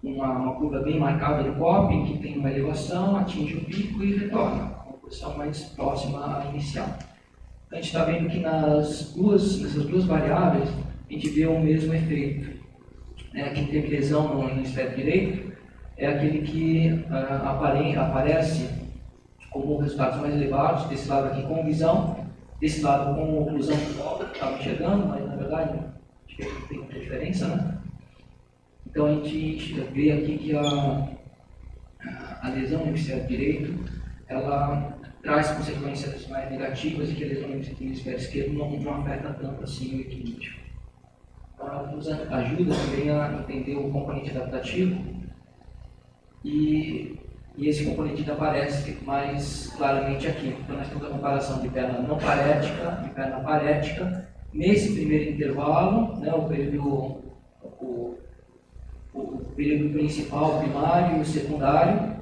uma curva bem marcada do copo, em que tem uma elevação, atinge o pico e retorna, uma posição mais próxima à inicial. A gente está vendo que nessas duas variáveis, a gente vê o mesmo efeito. Quem teve lesão no hemisfério direito é aquele que aparece como resultados mais elevados, desse lado aqui com visão, desse lado com oclusão de volta, que estava enxergando, mas na verdade acho que tem muita diferença, né? Então a gente vê aqui que a lesão no hemisfério direito, ela traz consequências mais negativas e que a lesão no hemisfério esquerdo não afeta tanto assim o equilíbrio. Então ela nos ajuda também a entender o componente adaptativo e esse componente aparece mais claramente aqui. Então nós temos a comparação de perna não parética e perna parética. Nesse primeiro intervalo, né, o período principal, primário e o secundário.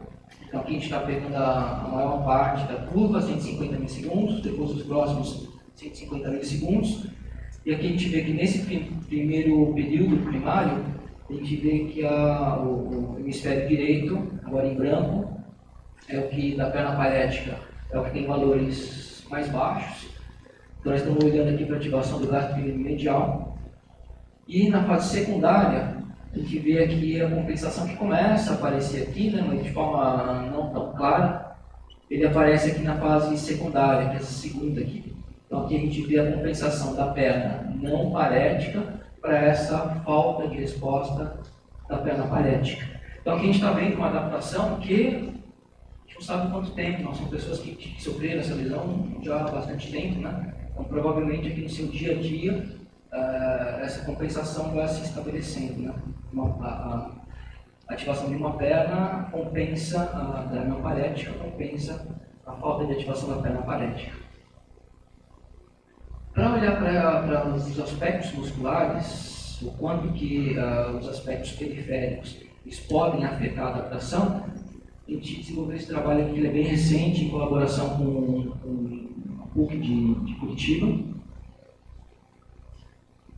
Então aqui a gente está pegando a maior parte da curva, 150 milissegundos, depois os próximos 150 milissegundos. E aqui a gente vê que nesse primeiro período primário, a gente vê que o hemisfério direito, agora em branco, é o que da perna parética, é o que tem valores mais baixos. Então nós estamos olhando aqui para a ativação do gasto medial. E na fase secundária, a gente vê aqui a compensação que começa a aparecer aqui, né, mas de forma não tão clara. Ele aparece aqui na fase secundária, que é essa segunda aqui. Então aqui a gente vê a compensação da perna não parética para essa falta de resposta da perna parética. Então aqui a gente está vendo uma adaptação que a gente não sabe quanto tempo, não são pessoas que sofreram essa lesão já há bastante tempo, né? Então provavelmente aqui no seu dia a dia essa compensação vai se estabelecendo, né? A ativação de uma perna compensa da não parética, compensa a falta de ativação da perna parética. Para olhar para os aspectos musculares, o quanto que os aspectos periféricos eles podem afetar a adaptação, a gente desenvolveu esse trabalho aqui, ele é bem recente, em colaboração com a PUC de Curitiba.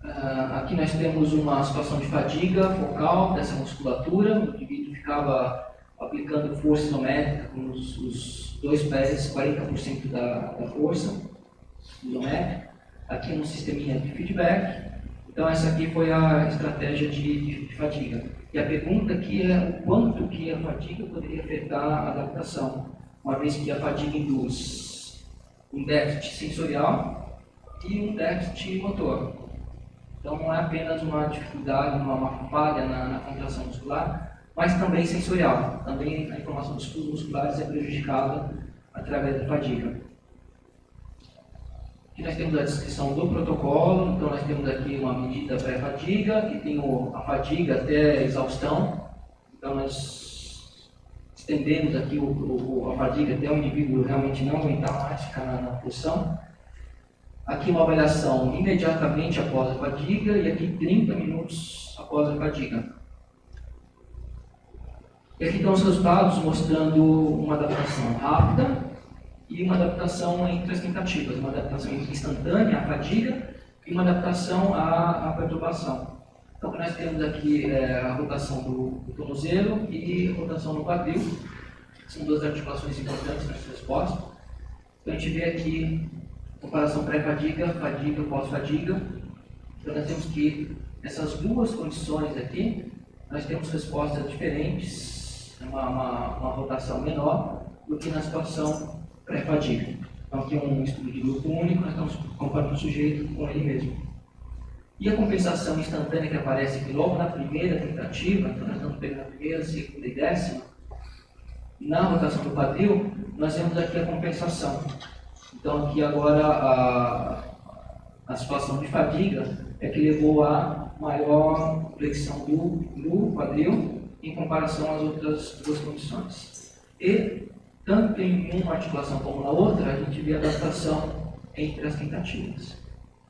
Aqui nós temos uma situação de fadiga focal dessa musculatura, o indivíduo ficava aplicando força isométrica com os dois pés, 40% da força isométrica, aqui no sisteminha de feedback. Então essa aqui foi a estratégia de fadiga. E a pergunta aqui é o quanto que a fadiga poderia afetar a adaptação, uma vez que a fadiga induz um déficit sensorial e um déficit motor. Então não é apenas uma dificuldade, uma falha na contração muscular, mas também sensorial. Também a informação dos fluxos musculares é prejudicada através da fadiga. Aqui nós temos a descrição do protocolo, então nós temos aqui uma medida pré-fadiga, que tem a fadiga até a exaustão. Então nós estendemos aqui a fadiga até o indivíduo realmente não aguentar mais ficar na posição. Aqui uma avaliação imediatamente após a fadiga e aqui 30 minutos após a fadiga. E aqui estão os resultados mostrando uma adaptação rápida e uma adaptação entre as tentativas, uma adaptação instantânea à fadiga e uma adaptação à perturbação. Então, nós temos aqui a rotação do tornozelo e a rotação no quadril. São duas articulações importantes nessa resposta. Então, a gente vê aqui comparação pré-fadiga, fadiga, pós-fadiga. Então, nós temos que essas duas condições aqui, nós temos respostas diferentes, uma rotação menor do que na situação pré-fadiga. Então, aqui é um estudo de grupo único, nós estamos comparando o sujeito com ele mesmo. E a compensação instantânea que aparece aqui logo na primeira tentativa, então nós estamos pegando a primeira, segunda e décima, na rotação do quadril, nós temos aqui a compensação. Então aqui agora a situação de fadiga é que levou a maior flexão do quadril em comparação às outras duas condições. E tanto em uma articulação como na outra, a gente vê a adaptação entre as tentativas.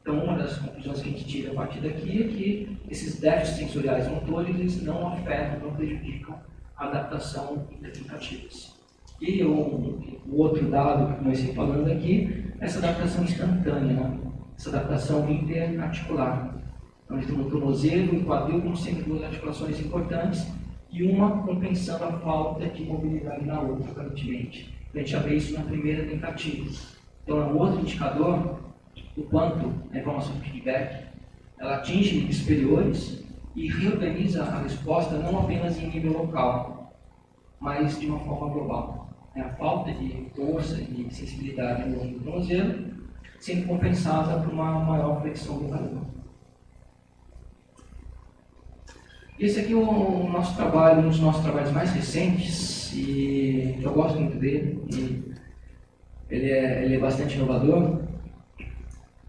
Então, uma das conclusões que a gente tira a partir daqui é que esses déficits sensoriais motores eles não afetam, não prejudicam a adaptação entre tentativas. E o outro dado que eu comecei falando aqui é essa adaptação instantânea, né? Essa adaptação interarticular. Então, nós temos o tornozelo e o quadril como sendo duas articulações importantes e uma compensando a falta de mobilidade na outra, aparentemente. A gente já vê isso na primeira tentativa. Então, é um outro indicador do quanto a informação de feedback ela atinge níveis superiores e reorganiza a resposta não apenas em nível local, mas de uma forma global. A falta de força e de sensibilidade no tornozelo sendo compensada por uma maior flexão do quadril. Esse aqui é o nosso trabalho, um dos nossos trabalhos mais recentes e eu gosto muito dele. E ele é bastante inovador.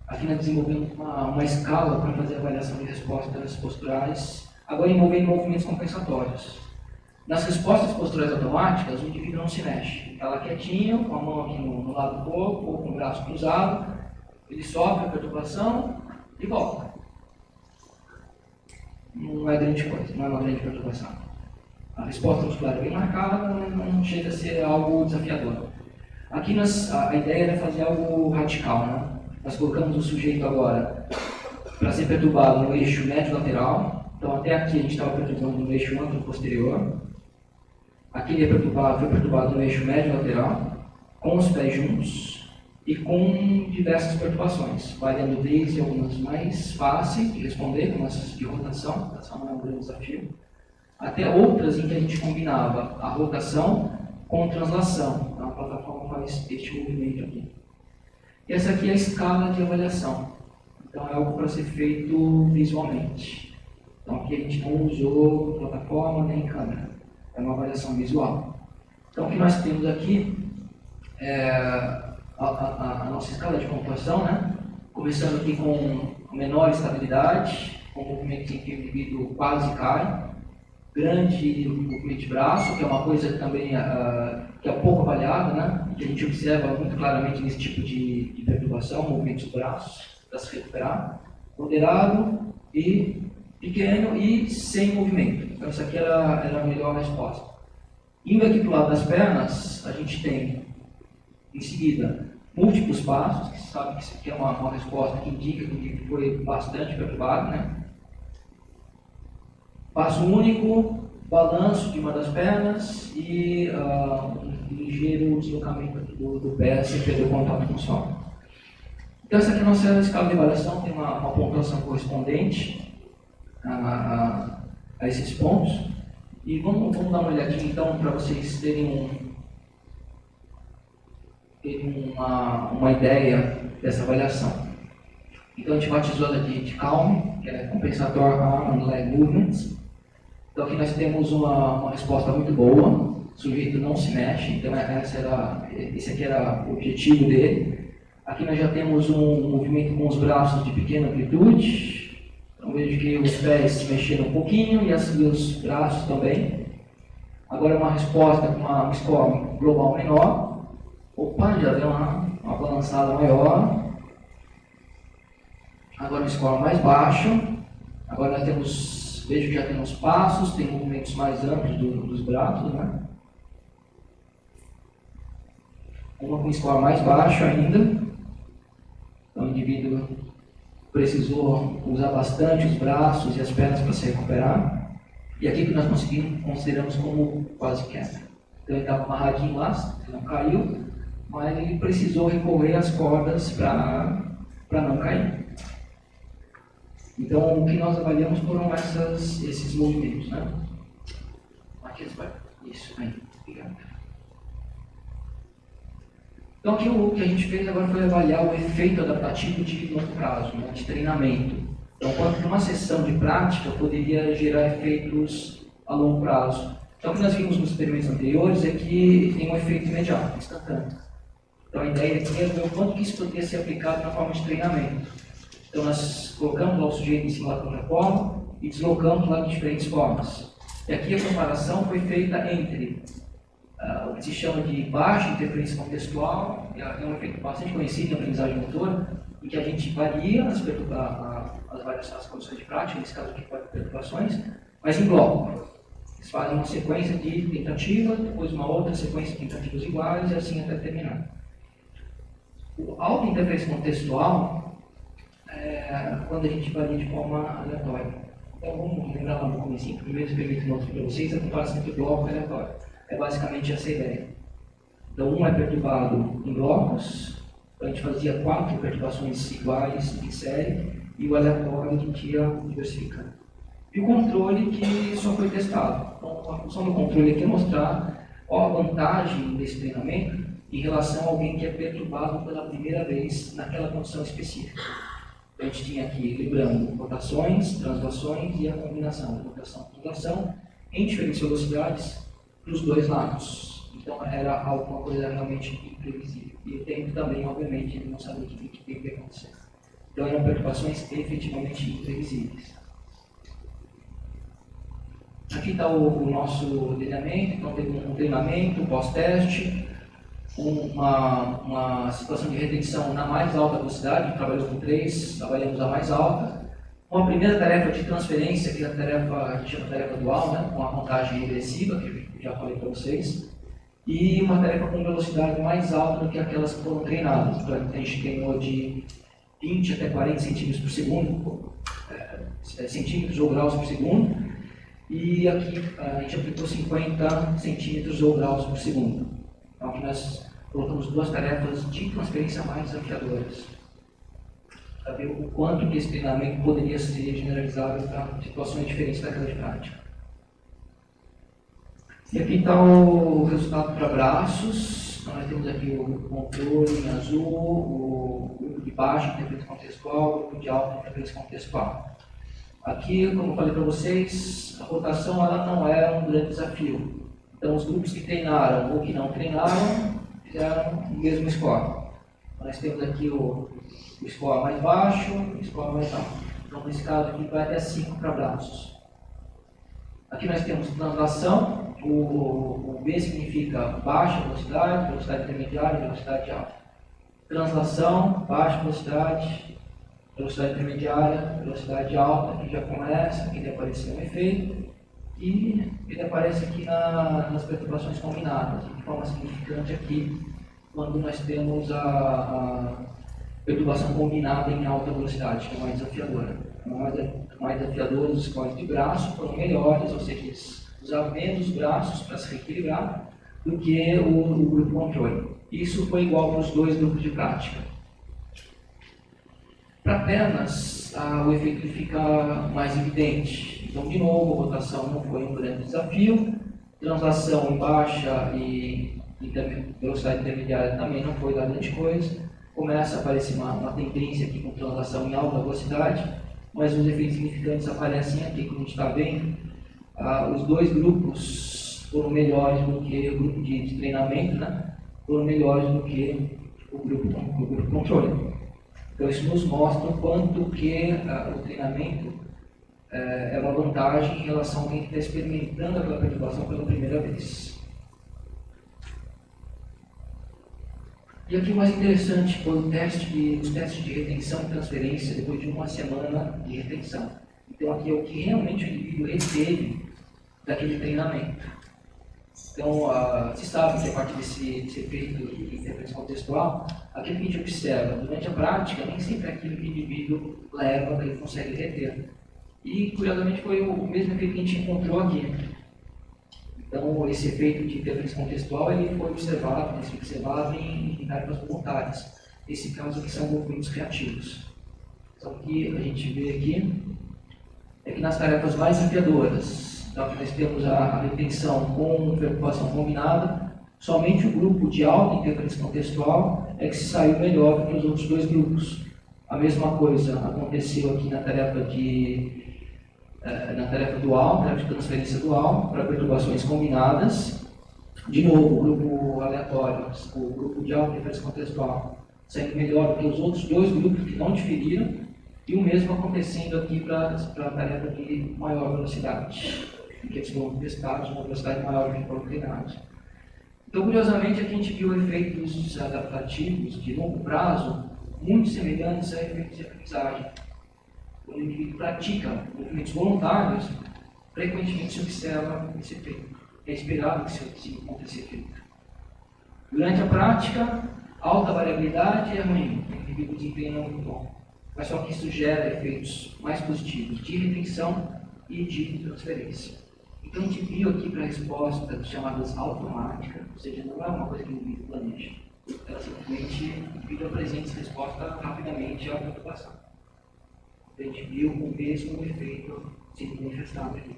Aqui nós desenvolvemos uma escala para fazer a avaliação de respostas posturais, agora envolvendo movimentos compensatórios. Nas respostas posturais automáticas, o indivíduo não se mexe. Está lá quietinho, com a mão aqui no lado do corpo, ou com o braço cruzado, ele sofre a perturbação e volta. Não é grande coisa, não é uma grande perturbação. A resposta muscular é bem marcada, não chega a ser algo desafiador. Aqui a ideia era fazer algo radical, né? Nós colocamos o sujeito agora para ser perturbado no eixo médio-lateral. Então, até aqui a gente estava perturbando no eixo antero-posterior. Aqui ele foi perturbado no eixo médio-lateral, com os pés juntos e com diversas perturbações, variando desde algumas mais fáceis de responder, como essas de rotação, essa não é um grande desafio, até outras em que a gente combinava a rotação com translação. Então, a plataforma faz este movimento aqui. E essa aqui é a escala de avaliação. Então, é algo para ser feito visualmente. Então, aqui a gente não usou plataforma nem câmera. É uma avaliação visual. Então, o que nós temos aqui é a nossa escala de pontuação, né? Começando aqui com menor estabilidade, com movimentos em que o indivíduo quase cai, grande movimento de braço, que é uma coisa que também que é pouco avaliada, né? Que a gente observa muito claramente nesse tipo de perturbação, movimentos dos braços, para se recuperar, moderado e pequeno e sem movimento. Então, essa aqui era a melhor resposta. Indo aqui para o lado das pernas, a gente tem, em seguida, múltiplos passos, que você sabe que isso aqui é uma resposta que indica que o indivíduo foi bastante perturbado, né? Passo único, balanço de uma das pernas e um ligeiro deslocamento do pé sem perder o contato com o solo. Então, essa aqui é a nossa escala de avaliação, tem uma pontuação correspondente a esses pontos. E vamos dar uma olhadinha então para vocês terem uma ideia dessa avaliação. Então a gente batizou ela de CALM, que é Compensator Arm and Leg Movements. Então aqui nós temos uma resposta muito boa, o sujeito não se mexe, então esse aqui era o objetivo dele. Aqui nós já temos um movimento com os braços de pequena amplitude. Então vejo que os pés se mexeram um pouquinho e os braços também. Agora uma resposta com um score global menor. Opa, já deu uma balançada maior. Agora o score mais baixo. Agora nós temos, vejo que já temos passos, tem movimentos mais amplos dos braços, né? Uma com score mais baixo ainda. Então o indivíduo precisou usar bastante os braços e as pernas para se recuperar. E aqui que nós consideramos como quase queda. Então ele estava amarradinho lá, não caiu, mas ele precisou recorrer às cordas para não cair. Então o que nós avaliamos foram esses movimentos, né? Matias, vai. Isso, aí. Obrigado. Então aqui o que a gente fez agora foi avaliar o efeito adaptativo de longo prazo, né, de treinamento. Então, quanto uma sessão de prática poderia gerar efeitos a longo prazo. Então, o que nós vimos nos experimentos anteriores é que tem um efeito imediato, instantâneo. Então, a ideia aqui é ver o quanto que isso poderia ser aplicado na forma de treinamento. Então, nós colocamos lá o sujeito em cima da plataforma e deslocamos lá de diferentes formas. E aqui a comparação foi feita entre o que se chama de baixa interferência contextual, que é um efeito bastante conhecido em aprendizagem motora, em que a gente varia as condições de prática, nesse caso aqui quatro perturbações, mas em bloco. Eles fazem uma sequência de tentativa, depois uma outra sequência de tentativas iguais e assim até terminar. A alta interferência contextual é quando a gente varia de forma aleatória. Então vamos lembrar lá no começo, o primeiro experimento que eu mostrei para vocês, a comparação entre bloco e aleatório. É basicamente essa ideia. Então, um é perturbado em blocos, a gente fazia 4 perturbações iguais em série, e o aleatório a gente ia diversificando. E o controle que só foi testado. Então, a função do controle aqui é mostrar qual a vantagem desse treinamento em relação a alguém que é perturbado pela primeira vez naquela condição específica. Então, a gente tinha aqui, lembrando, rotações, translações e a combinação, rotação e translação, em diferentes velocidades, para os dois lados. Então era alguma coisa realmente imprevisível. E o tempo também, obviamente, ele não sabia o que ia acontecer. Então eram perturbações efetivamente imprevisíveis. Aqui está o nosso treinamento. Então teve um treinamento, pós-teste, uma situação de retenção na mais alta velocidade, trabalhou com 3, trabalhamos a mais alta. Uma primeira tarefa de transferência, que é a gente chama de tarefa dual, né, com a contagem regressiva, que eu já falei para vocês, e uma tarefa com velocidade mais alta do que aquelas que foram treinadas. Então, a gente treinou de 20 até 40 centímetros por segundo, centímetros ou graus por segundo, e aqui a gente aplicou 50 centímetros ou graus por segundo. Então, aqui nós colocamos 2 tarefas de transferência mais desafiadoras, para ver o quanto que esse treinamento poderia ser generalizado para situações diferentes daquela de prática. E aqui está o resultado para braços. Então, nós temos aqui o controle em azul, o grupo de baixa interferência contextual, o grupo de alta interferência contextual. Aqui, como eu falei para vocês, a rotação ela não é um grande desafio. Então, os grupos que treinaram ou que não treinaram fizeram o mesmo score. Então, nós temos aqui o score mais baixo e o score mais alto. Então, nesse caso aqui vai até 5 para braços. Aqui nós temos translação. O B significa baixa velocidade, velocidade intermediária e velocidade alta. Translação, baixa velocidade, velocidade intermediária, velocidade alta, aqui já começa, aqui deve aparecer um efeito, e ele aparece aqui nas perturbações combinadas, de forma significante aqui, quando nós temos a perturbação combinada em alta velocidade, que é mais desafiadora. Mais desafiadora, os scores de braço foram melhores, ou seja, eles usavam menos braços para se reequilibrar do que o grupo controle. Isso foi igual para os 2 grupos de prática. Para pernas, o efeito fica mais evidente. Então, de novo, a rotação não foi um grande desafio, translação em baixa e velocidade intermediária também não foi lá grande coisa. Começa a aparecer uma tendência aqui com translação em alta velocidade, mas os efeitos significantes aparecem aqui, como a gente está vendo. Os 2 grupos foram melhores do que o grupo de treinamento, né? Foram melhores do que o grupo controle. Então isso nos mostra o quanto que o treinamento é uma vantagem em relação a alguém que está experimentando aquela perturbação pela primeira vez. E aqui o mais interessante foi os testes de retenção e transferência depois de uma semana de retenção. Então aqui é o que realmente o indivíduo reteve daquele treinamento. Então, se sabe que a partir desse efeito de interferência contextual, aquilo que a gente observa durante a prática, nem sempre é aquilo que o indivíduo leva, ele consegue reter. E, curiosamente, foi o mesmo efeito que a gente encontrou aqui. Então, esse efeito de interferência contextual ele foi observado em tarefas voluntárias. Nesse caso, aqui são movimentos reativos. Então, o que a gente vê aqui é que nas tarefas mais desafiadoras, então, nós temos a retenção com preocupação combinada, somente o grupo de alta interferência contextual é que se saiu melhor do que os outros dois grupos. A mesma coisa aconteceu aqui na tarefa dual, tarefa de transferência dual, para perturbações combinadas. De novo, o grupo aleatório, o grupo de alta interferência contextual, saindo melhor do que os outros dois grupos que não diferiram, e o mesmo acontecendo aqui para a tarefa de maior velocidade, em que eles foram testados uma velocidade maior do que foram treinados. Então, curiosamente, aqui a gente viu efeitos adaptativos de longo prazo muito semelhantes a efeitos de aprendizagem. Quando o indivíduo pratica movimentos voluntários, frequentemente se observa esse efeito. É esperado que se encontre esse efeito. Durante a prática, alta variabilidade é ruim, o indivíduo desempenha não é muito bom. Mas só que isso gera efeitos mais positivos de retenção e de transferência. Então, a gente viu aqui para respostas chamadas automáticas, ou seja, não é uma coisa que o indivíduo planeja. Ela simplesmente, o indivíduo apresenta essa resposta rapidamente à preocupação. A gente viu o mesmo efeito se manifestado aqui.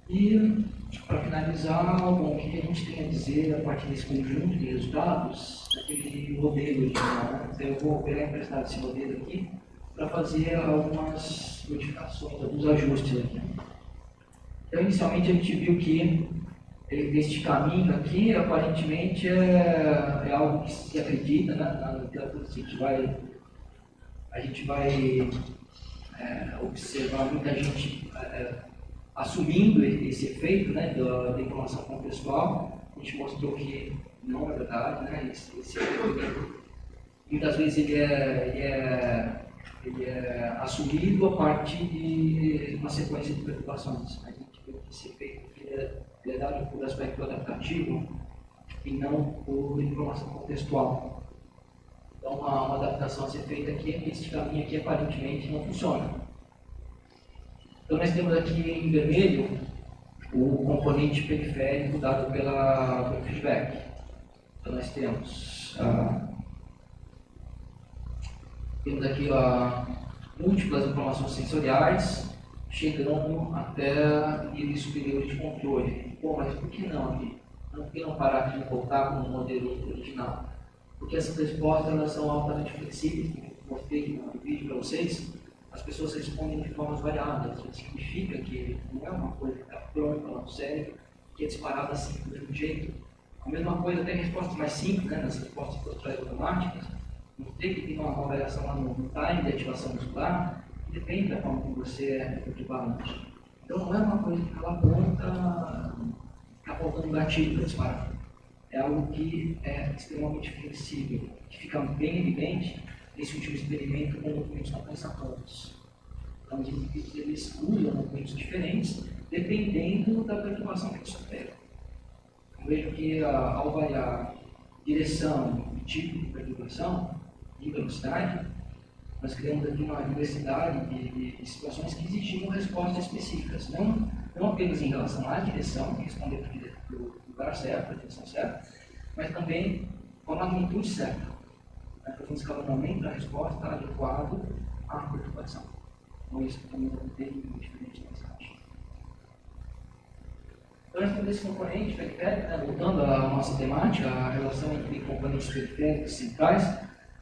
E, para finalizar, bom, o que a gente tem a dizer a partir desse conjunto de resultados, daquele modelo de então, eu vou pegar emprestado esse modelo aqui para fazer algumas modificações, alguns ajustes aqui. Então, inicialmente, a gente viu que este caminho aqui, aparentemente, é algo que se acredita, né? Na literatura a gente vai observar muita gente assumindo esse efeito, né, da informação contextual. A gente mostrou que não é verdade, né? Esse efeito, muitas vezes ele é assumido a partir de uma sequência de perturbações. A gente vê que esse efeito é dado por aspecto adaptativo e não por informação contextual. Então, uma adaptação a ser feita aqui é que este caminho aqui aparentemente não funciona. Então, nós temos aqui em vermelho o componente periférico dado pelo feedback. Então, nós temos aqui múltiplas informações sensoriais chegando até níveis superiores de controle. Bom, mas por que não aqui? Por que não parar de voltar com o modelo original? Porque essas respostas elas são altamente flexíveis, como eu mostrei no vídeo para vocês. As pessoas respondem de formas variadas, o que significa que não é uma coisa que está pronta lá no cérebro, que é disparada assim do mesmo jeito. A mesma coisa, até respostas mais simples, né, nas respostas posturais automáticas, mostrei que tem uma variação lá no time de ativação muscular, que depende da forma como você é perturbado. Então não é uma coisa que está lá pronta, está faltando um gatilho para disparar. É algo que é extremamente flexível, que fica bem evidente nesse último experimento com movimentos compensatórios. Então, os indivíduos eles usam movimentos diferentes dependendo da perturbação que eles sofreram. Eu vejo que ao variar direção e tipo de perturbação e velocidade, nós criamos aqui uma diversidade de situações que exigiam respostas específicas, não apenas em relação à direção, que responder para o lugar certo, a direção certa, mas também com a magnitude certa. Fazendo escalonamento da resposta adequado à perturbação. Então, isso também é bem diferente da mensagem. Então, nós temos esse componente periférico, né? Voltando à nossa temática, a relação entre componentes periféricos e centrais.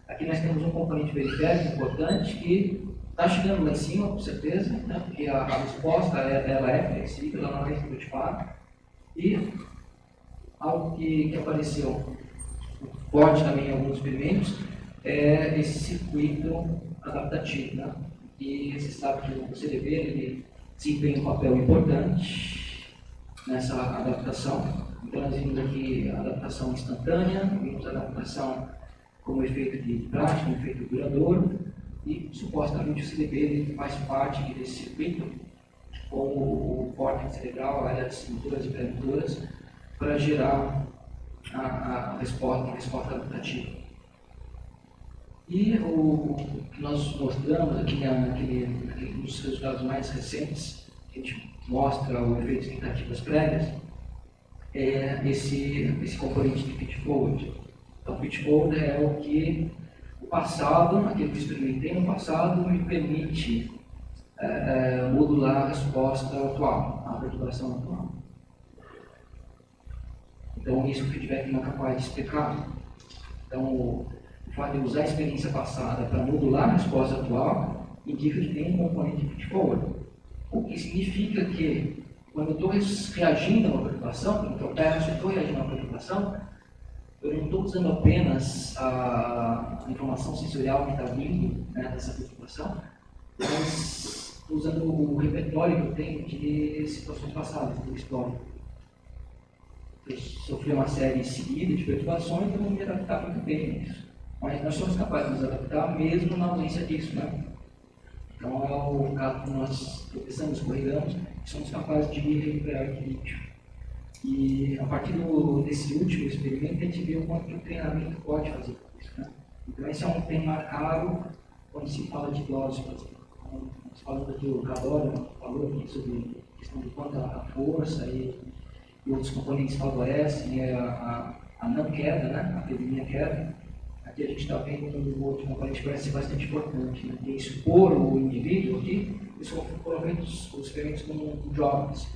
Aqui nós temos um componente periférico importante que está chegando lá em cima, com certeza, né? Porque a resposta ela é flexível, ela não é estereotipada. E algo que apareceu forte também em alguns experimentos é esse circuito adaptativo, né? E você sabe que o cerebelo ele desempenha um papel importante nessa adaptação. Então nós vimos aqui a adaptação instantânea, vimos a adaptação como efeito de prática, como efeito duradouro, e supostamente o CDB ele faz parte desse circuito, como o córtex cerebral, a área de motoras e pré-motoras, para gerar a resposta adaptativa. E o que nós mostramos aqui um dos resultados mais recentes, que a gente mostra o efeito de expectativas prévias, é esse componente de feed-forward. Então, feed-forward é o que o passado, aquilo que eu experimentei no passado, me permite modular a resposta atual, a perturbação atual. Então, isso o feedback não é capaz de explicar. Então, o fato de usar a experiência passada para modular a resposta atual indica que tem um componente de feed-forward. O que significa que, quando eu estou reagindo a uma perturbação, quando eu tropeço e estou reagindo a uma perturbação, eu não estou usando apenas a informação sensorial que está vindo dessa perturbação, mas estou usando o repertório que eu tenho de situações passadas, do histórico. Eu sofri uma série seguida de perturbações e eu vou me adaptar muito bem nisso. Mas nós somos capazes de nos adaptar mesmo na ausência disso, né? Então é o caso que nós tropeçamos, escorregamos, e somos capazes de recuperar o equilíbrio. E a partir desse último experimento, a gente viu o quanto o treinamento pode fazer isso, né? Então esse é um tema caro quando se fala de dose, por exemplo. Nós falamos aqui, o Cadoro falou aqui sobre a questão de quanto a força e outros componentes favorecem a não queda, né? A prevenir a queda. Aqui a gente está vendo um outro componente que parece ser bastante importante, né? Que é expor o indivíduo aqui, isso foram feitos os experimentos com jovens.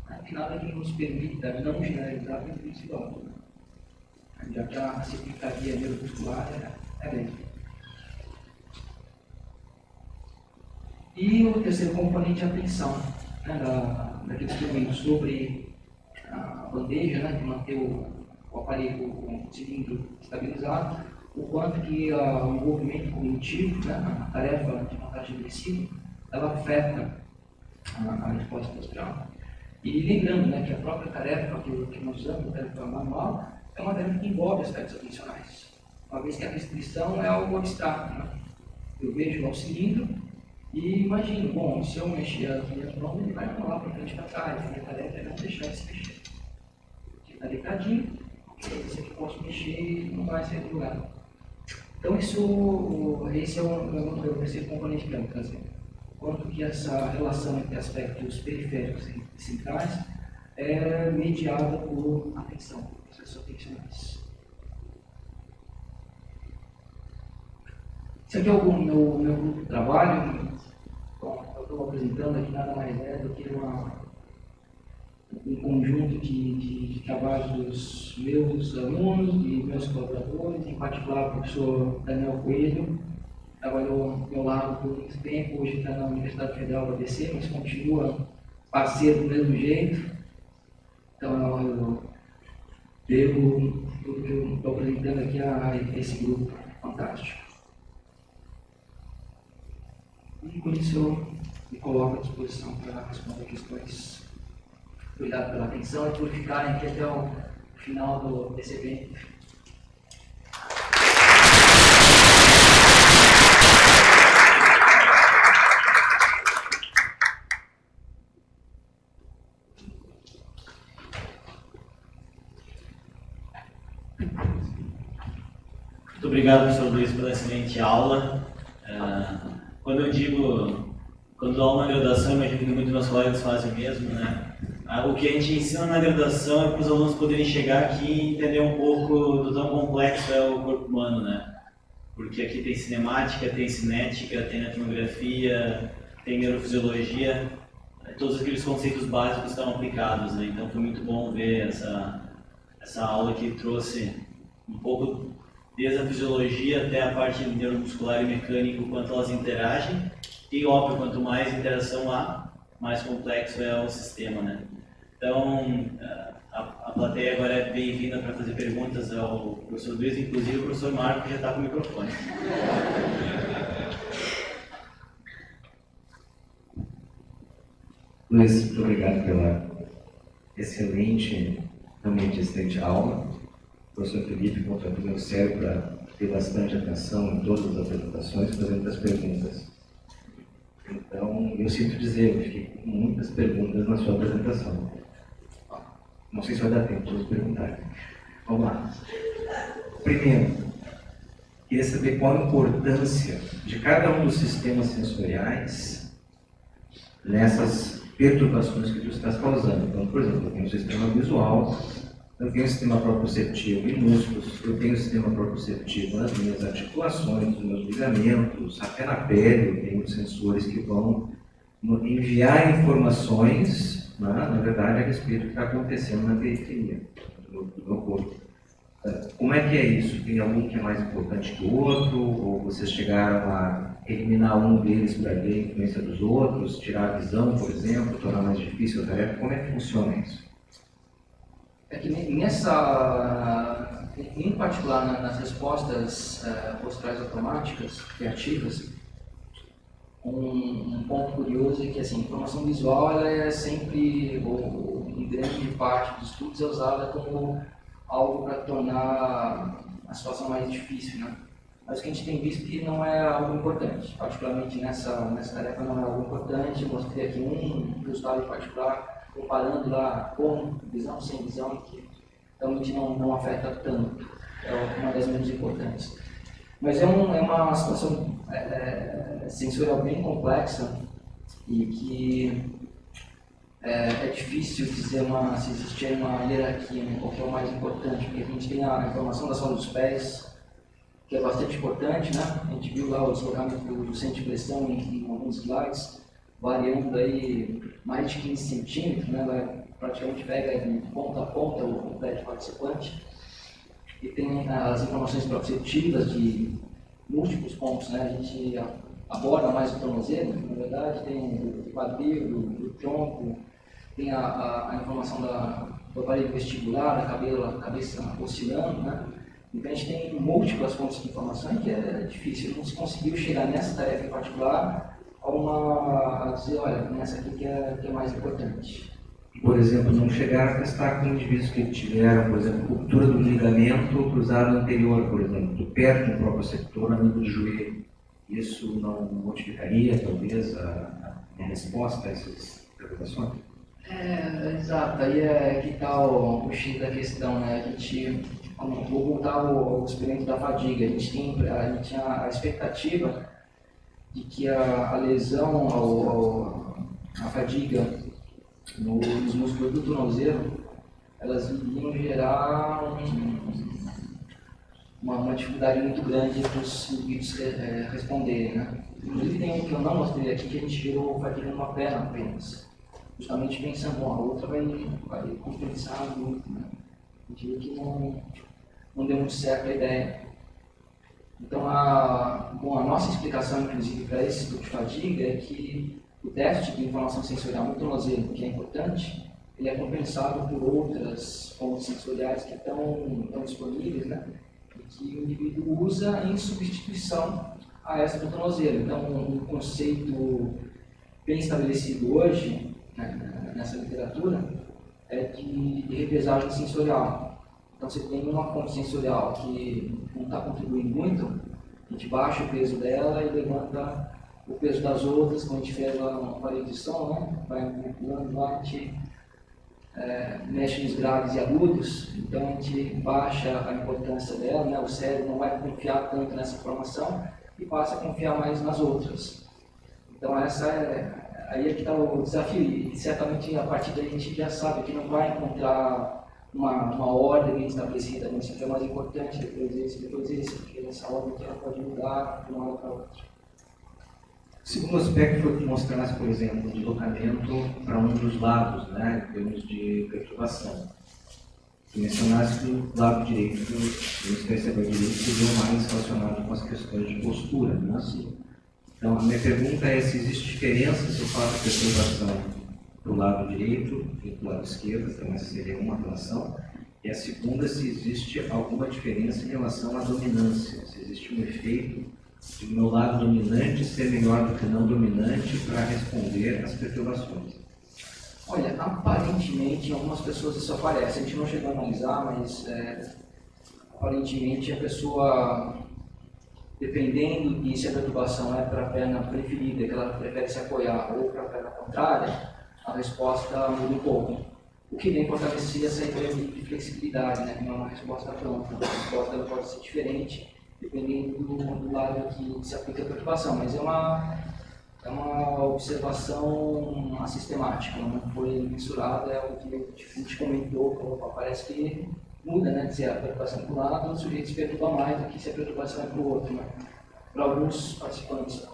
Não tem nada que nos permita não generalizar o indivíduo, né? Já que a circuitaria neuromuscular é grande. E o terceiro componente é a atenção, né? Daquele experimento sobre a bandeja, né? De manter o aparelho, o cilindro estabilizado, o quanto que o envolvimento cognitivo, né, a tarefa de montagem agressiva, ela afeta a resposta postural. E lembrando, né, que a própria tarefa que nós usamos, a tarefa manual, é uma tarefa que envolve aspectos atencionais, uma vez que a restrição é algo abstrato, né? Eu vejo lá o cilindro e imagino, bom, se eu mexer as minhas mãos, ele vai rolar para frente e para trás, a minha tarefa é não deixar ele se mexer. Ficar deitadinho, esse aqui posso mexer e não vai sair do lugar. Então esse é o terceiro componente que eu quero trazer. Quanto que essa relação entre aspectos periféricos e centrais é mediada por atenção, processos atencionais. Esse aqui é o meu grupo de trabalho. Bom, eu estou apresentando aqui nada mais é do que um conjunto de trabalhos dos meus alunos e meus colaboradores, em particular o professor Daniel Coelho, trabalhou ao meu lado por muito tempo, hoje está na Universidade Federal do ABC, mas continua parceiro do mesmo jeito. Então eu devo tudo que eu estou apresentando aqui a esse grupo fantástico. E com isso eu me coloco à disposição para responder questões. Obrigado pela atenção e por ficarem aqui até o final desse evento. Muito obrigado, professor Luiz, pela excelente aula. Quando dou aula na graduação, imagino que muitos dos meus colegas fazem o mesmo, né? O que a gente ensina na graduação é para os alunos poderem chegar aqui e entender um pouco do tão complexo que é o corpo humano, né? Porque aqui tem cinemática, tem cinética, tem etnografia, tem neurofisiologia, todos aqueles conceitos básicos estão aplicados, né? Então foi muito bom ver essa aula que trouxe um pouco desde a fisiologia até a parte neuromuscular e mecânica, o quanto elas interagem. E óbvio, quanto mais interação há, mais complexo é o sistema, né? Então, a plateia agora é bem-vinda para fazer perguntas ao professor Luiz, inclusive o professor Marco já está com o microfone. Luiz, muito obrigado excelente, realmente excelente aula. O professor Felipe contratou meu cérebro para ter bastante atenção em todas as apresentações, fazer muitas perguntas. Então, eu sinto dizer, eu fiquei com muitas perguntas na sua apresentação. Não sei se vai dar tempo de todos perguntarem. Vamos lá. Primeiro, queria saber qual a importância de cada um dos sistemas sensoriais nessas perturbações que tu estás causando. Então, por exemplo, eu tenho um sistema visual, eu tenho um sistema proprioceptivo em músculos, eu tenho um sistema proprioceptivo nas minhas articulações, nos meus ligamentos, até na pele eu tenho sensores que vão enviar informações, né, na verdade, a respeito do que está acontecendo na periferia do meu corpo. Como é que é isso? Tem algum que é mais importante que o outro? Ou vocês chegaram a eliminar um deles para ver a influência dos outros, tirar a visão, por exemplo, tornar mais difícil a tarefa? Como é que funciona isso? É que nessa, em particular nas respostas posturais automáticas, reativas, um ponto curioso é que assim, a informação visual ela é sempre, ou em grande parte dos estudos, é usada como algo para tornar a situação mais difícil, né? Mas o que a gente tem visto que não é algo importante, particularmente nessa tarefa não é algo importante. Eu mostrei aqui um resultado em particular, comparando lá com visão, sem visão, que realmente não afeta tanto, é uma das menos importantes. Mas é uma situação sensorial bem complexa e que é difícil dizer se existir uma hierarquia, né, qual que é o mais importante, porque a gente tem a informação da sola dos pés, que é bastante importante, né? A gente viu lá o deslocamento do centro de pressão em alguns slides, variando aí mais de 15 centímetros, né? Praticamente pega de ponta a ponta o pé participante. E tem as informações proprioceptivas de múltiplos pontos, né? A gente aborda mais o tornozelo, na verdade, tem o quadril, do tronco, tem a informação do aparelho vestibular, da cabeça oscilando, né? Então a gente tem múltiplas fontes de informação que é difícil, não se conseguiu chegar nessa tarefa em particular a dizer, olha, nessa aqui que é mais importante. Por exemplo, não chegar a testar com indivíduos que tiveram, por exemplo, ruptura do ligamento cruzado anterior, por exemplo, do pé do próprio sector a nível do joelho. Isso não modificaria, talvez, a resposta a essas preocupações? Exato, aí é que está o X da questão, né? Vou voltar ao experimento da fadiga. A gente tinha a expectativa de que a lesão, a fadiga nos músculos do tornozelo, elas iriam gerar uma dificuldade muito grande para os indivíduos responderem, né? Inclusive tem um que eu não mostrei aqui, que a gente gerou fadiga numa perna apenas. Justamente pensando, a outra vai compensar muito, né? A gente viu que não deu muito certo a ideia. Então, a nossa explicação, inclusive, para esse tipo de fadiga é que o déficit de informação sensorial no tornozelo, que é importante, ele é compensado por outras fontes sensoriais que estão disponíveis, né? E que o indivíduo usa em substituição a essa do tornozelo. Então, um conceito bem estabelecido hoje, né, nessa literatura, é de represagem sensorial. Então, você tem uma fonte sensorial que não está contribuindo muito, a gente baixa o peso dela e levanta o peso das outras, como a gente fez lá no aparelho de som, né? Vai manipulando lá, a gente mexe nos graves e agudos, então a gente baixa a importância dela, né? O cérebro não vai confiar tanto nessa informação e passa a confiar mais nas outras. Então, aí é que está o desafio, e certamente a partir daí a gente já sabe que não vai encontrar uma ordem bem estabelecida, mas isso aqui é mais importante, depois esse, porque essa ordem aqui ela pode mudar de uma hora para outra. O segundo aspecto foi que mostrasse, por exemplo, o deslocamento para um dos lados, né, em termos de perturbação. Tu mencionaste que o lado direito, o hemisfério cerebral direito, seria mais relacionado com as questões de postura, né? Assim. Então, a minha pergunta é se existe diferença se eu faço perturbação para o lado direito e para o lado esquerdo, então essa seria uma relação. E a segunda, se existe alguma diferença em relação à dominância, se existe um efeito de o meu lado dominante ser melhor do que não dominante para responder às perturbações. Olha, aparentemente em algumas pessoas isso aparece, a gente não chegou a analisar, mas aparentemente a pessoa, dependendo de se a perturbação é para a perna preferida, que ela prefere se apoiar, ou para a perna contrária, a resposta muda um pouco. O que vem fortalecer essa ideia de flexibilidade, né? Não é uma resposta pronta. A resposta ela pode ser diferente, dependendo do lado que se aplica a perturbação, mas é uma observação sistemática, não foi mensurada, é o que a gente comentou, parece que muda, né? Se a perturbação é para um lado, o sujeito se perturba mais do que se a perturbação é para o outro. Né? Para alguns participantes,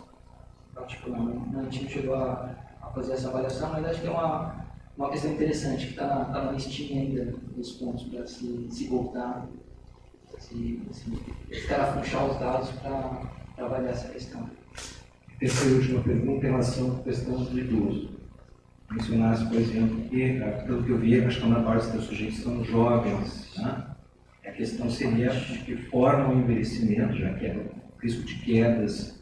particularmente, a gente não chegou a fazer essa avaliação, mas acho que é uma questão interessante, que está na listinha ainda dos pontos para se voltar, se carafunchar os dados para avaliar essa questão. Terceira e última pergunta em relação à questão do idoso. Mencionasse, por exemplo, que, pelo que eu vi, acho que a maior parte dos sujeitos são jovens. Né? A questão seria de que forma o envelhecimento, já que o risco de quedas,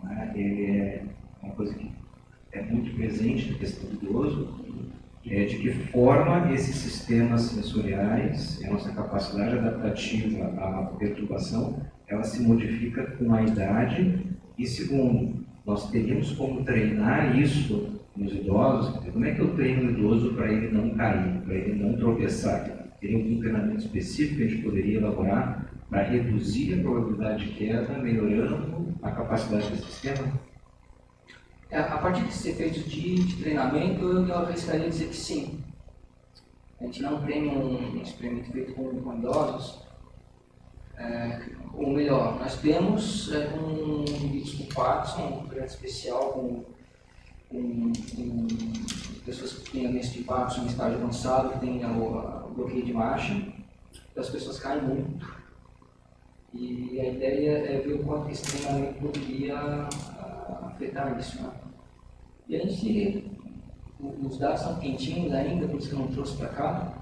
né, ele é uma coisa que é muito presente na questão do idoso, de que forma esses sistemas sensoriais, a nossa capacidade adaptativa à perturbação, ela se modifica com a idade. E segundo, nós teríamos como treinar isso nos idosos. Como é que eu treino o idoso para ele não cair, para ele não tropeçar? Teria algum treinamento específico que a gente poderia elaborar para reduzir a probabilidade de queda, melhorando a capacidade do sistema? A partir desses efeitos de treinamento, eu arriscaria dizer que sim. A gente não tem um experimento feito com idosos, ou melhor, nós temos um indivíduos com Parkinson, um programa especial com pessoas que têm a doença de Parkinson em estágio avançado, que tem o bloqueio de marcha, então as pessoas caem muito. E a ideia é ver o quanto esse treinamento poderia afetar isso. Né? E a gente, os dados são quentinhos ainda, por isso que eu não trouxe para cá,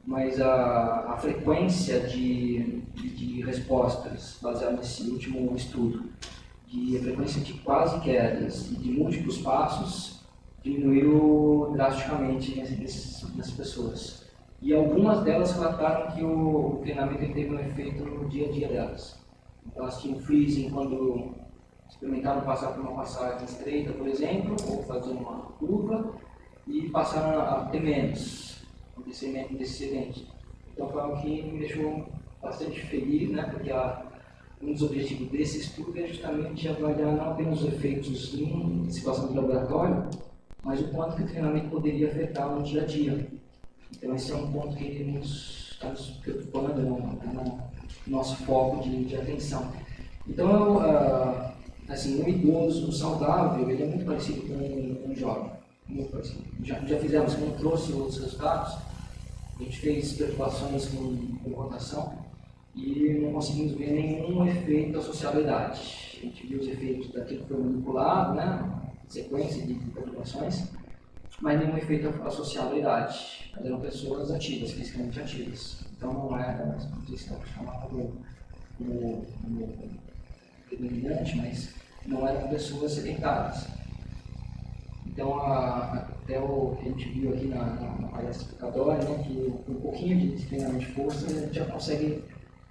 mas a frequência de respostas, baseada nesse último estudo, de frequência de quase quedas e de múltiplos passos, diminuiu drasticamente nessas pessoas. E algumas delas relataram que o treinamento teve um efeito no dia a dia delas. Então, elas tinham freezing quando experimentaram passar por uma passagem estreita, por exemplo, ou fazer uma curva, e passaram a ter menos descimento desse acidente. Então, foi algo que me deixou bastante feliz, né, porque um dos objetivos desse estudo é justamente avaliar não apenas os efeitos em situação de laboratório, mas o quanto que o treinamento poderia afetar no dia a dia. Então, esse é um ponto que está nos preocupando, no nosso foco de atenção. Então, assim, um idoso saudável, ele é muito parecido com um jovem. Muito parecido. Já fizemos, como trouxe os resultados, a gente fez perturbações com rotação e não conseguimos ver nenhum efeito associado à idade. A gente viu os efeitos daquilo que foi manipulado, né, sequência de perturbações, mas nenhum efeito associado à idade. Mas eram pessoas ativas, fisicamente ativas. Então não era, não sei se está chamado como predominante, mas não eram pessoas sedentárias. Então, até o que a gente viu aqui na palestra explicatória, né, que com um pouquinho de treinamento de força a gente já consegue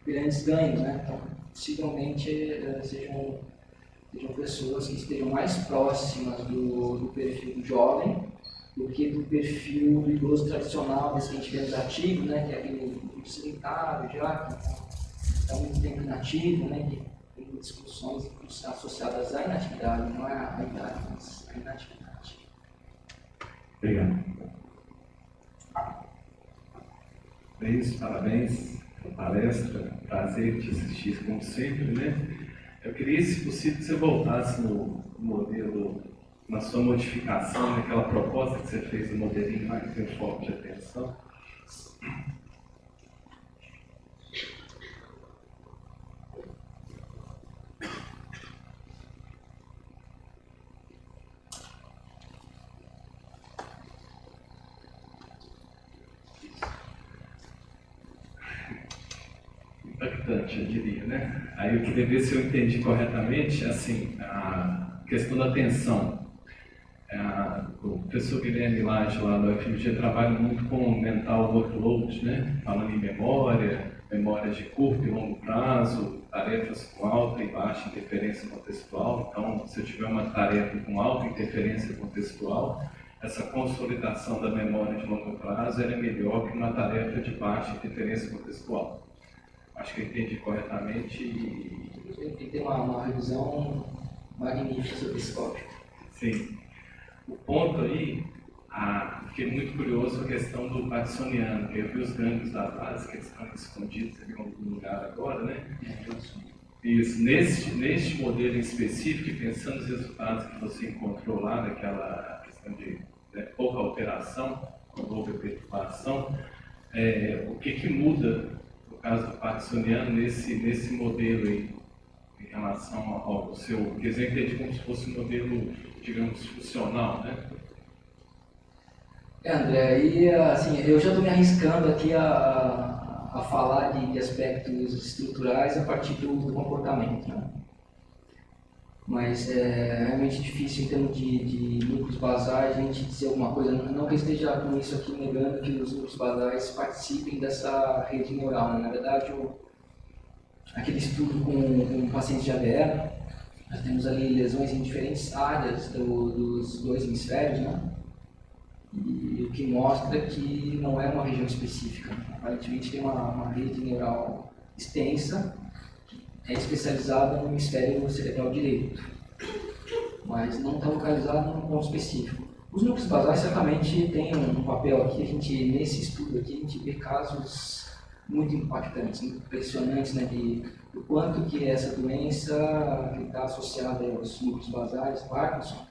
grandes ganhos. Né? Então, possivelmente sejam pessoas que estejam mais próximas do perfil do jovem do que do perfil do idoso tradicional, desse que a gente vê nos ativos, né, que é aquele sedentário já, que está muito tempo inativo, né, que tem discussões associadas à inatividade, não é à idade, mas à inatividade. Obrigado. Parabéns pela palestra, prazer te assistir como sempre, né? Eu queria, se possível, que você voltasse no modelo, na sua modificação, naquela proposta que você fez do modelinho mais tem foco de atenção. Impactante, eu diria, né? Aí eu queria ver se eu entendi corretamente, assim, a questão da tensão. o professor Guilherme Lage, lá no UFMG, trabalha muito com mental workload, né? Falando em memória, memórias de curto e longo prazo, tarefas com alta e baixa interferência contextual. Então, se eu tiver uma tarefa com alta interferência contextual, essa consolidação da memória de longo prazo era melhor que uma tarefa de baixa interferência contextual. Acho que eu entendi corretamente e... Tem que ter uma revisão magnífica sobre esse tópico. Sim. O ponto aí, fiquei muito curioso com a questão do parkinsoniano, que eu vi os gânglios da base, que eles estão escondidos em algum lugar agora, né? Isso. Neste modelo em específico, e pensando nos resultados que você encontrou lá, daquela questão de pouca alteração, pouca perturbação, o que muda, no caso do parkinsoniano, nesse modelo aí, em relação ao seu, quer dizer, entendi como se fosse um modelo, digamos, funcional, né? André, e assim, eu já estou me arriscando aqui a falar de aspectos estruturais a partir do comportamento, né? Mas é realmente difícil em termos de núcleos basais a gente dizer alguma coisa, não que eu esteja com isso aqui negando que os núcleos basais participem dessa rede neural, né? Na verdade, aquele estudo com pacientes de AVR, nós temos ali lesões em diferentes áreas dos dois hemisférios, né? E o que mostra que não é uma região específica. Aparentemente tem uma rede neural extensa, que é especializada no hemisfério cerebral direito, mas não está localizada num ponto específico. Os núcleos basais certamente têm um papel aqui, nesse estudo aqui, a gente vê casos muito impactantes, muito impressionantes, né, do quanto que essa doença que está associada aos núcleos basais, Parkinson,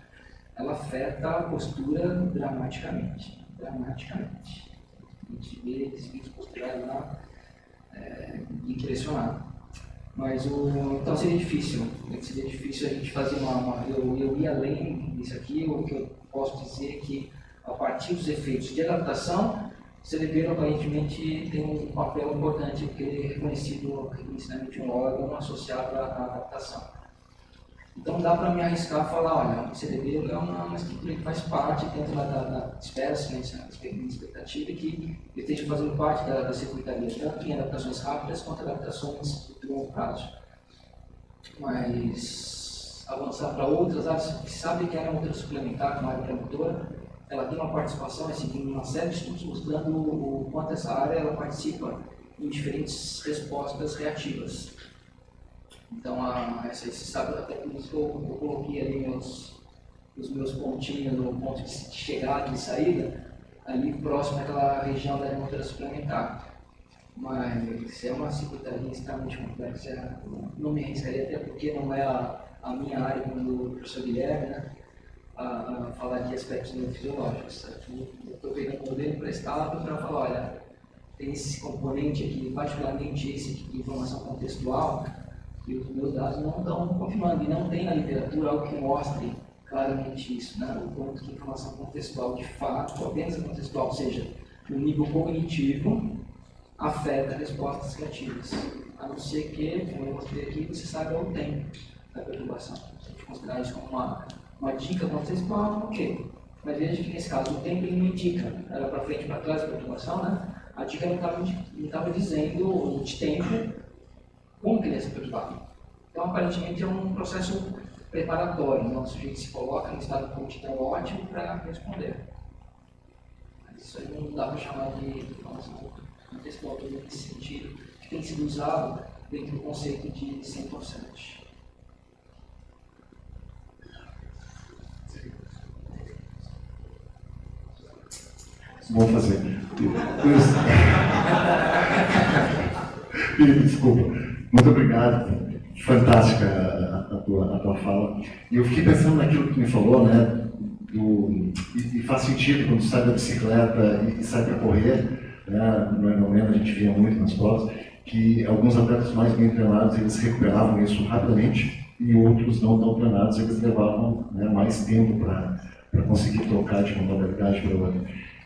ela afeta a postura dramaticamente. A gente vê desvios posturais lá, impressionado. Mas então seria difícil a gente fazer eu ir além disso aqui. O que eu posso dizer é que, a partir dos efeitos de adaptação, o cerebelo aparentemente tem um papel importante, porque ele é reconhecido inicialmente um órgão associado à adaptação. Então dá para me arriscar a falar, olha, o cerebelo é uma estrutura que faz parte dentro da espécie, né, expectativa, que ele esteja fazendo parte da circuitaria, tanto em adaptações rápidas quanto adaptações de longo prazo. Mas avançar para outras áreas, se sabe que a motora suplementar, como a área motora, ela tem uma participação, tem uma série de estudos mostrando o quanto essa área ela participa em diferentes respostas reativas. Então, você sabe, até por isso que eu coloquei ali os meus pontinhos no ponto de chegada e de saída, ali próximo daquela região da motora suplementar. Mas é uma circuitaria extremamente complexa, não me arriscaria, até porque não é a minha área, como do professor Guilherme, né, a falar de aspectos neurofisiológicos. Aqui eu estou pegando um modelo emprestado para falar, olha, tem esse componente aqui, particularmente esse tipo de informação contextual, e os meus dados não estão confirmando, e não tem na literatura algo que mostre claramente isso, né? O quanto que a informação contextual, de fato, apenas contextual, ou seja, o nível cognitivo, afeta respostas criativas. A não ser que, como eu mostrei aqui, você saiba o tempo da perturbação. Se a gente considerar isso como uma dica contextual, ok. Mas veja que nesse caso o tempo ele não indica, era para frente e para trás a perturbação, né? A dica não estava dizendo de tempo como que ele ia se perturbar. Então, aparentemente, é um processo preparatório, né? O sujeito se coloca no estado de prontidão ótimo para responder. Mas isso aí não dá para chamar de informação contextual nesse sentido, que tem sido usado dentro do conceito de 100%. Vou fazer. Desculpa. Muito obrigado. Fantástica a tua fala. E eu fiquei pensando naquilo que tu me falou, né? E faz sentido quando tu sai da bicicleta e sai para correr, né? No Ironman a gente via muito nas provas, que alguns atletas mais bem treinados eles recuperavam isso rapidamente e outros não tão treinados eles levavam, né, mais tempo para conseguir trocar de uma modalidade para outra.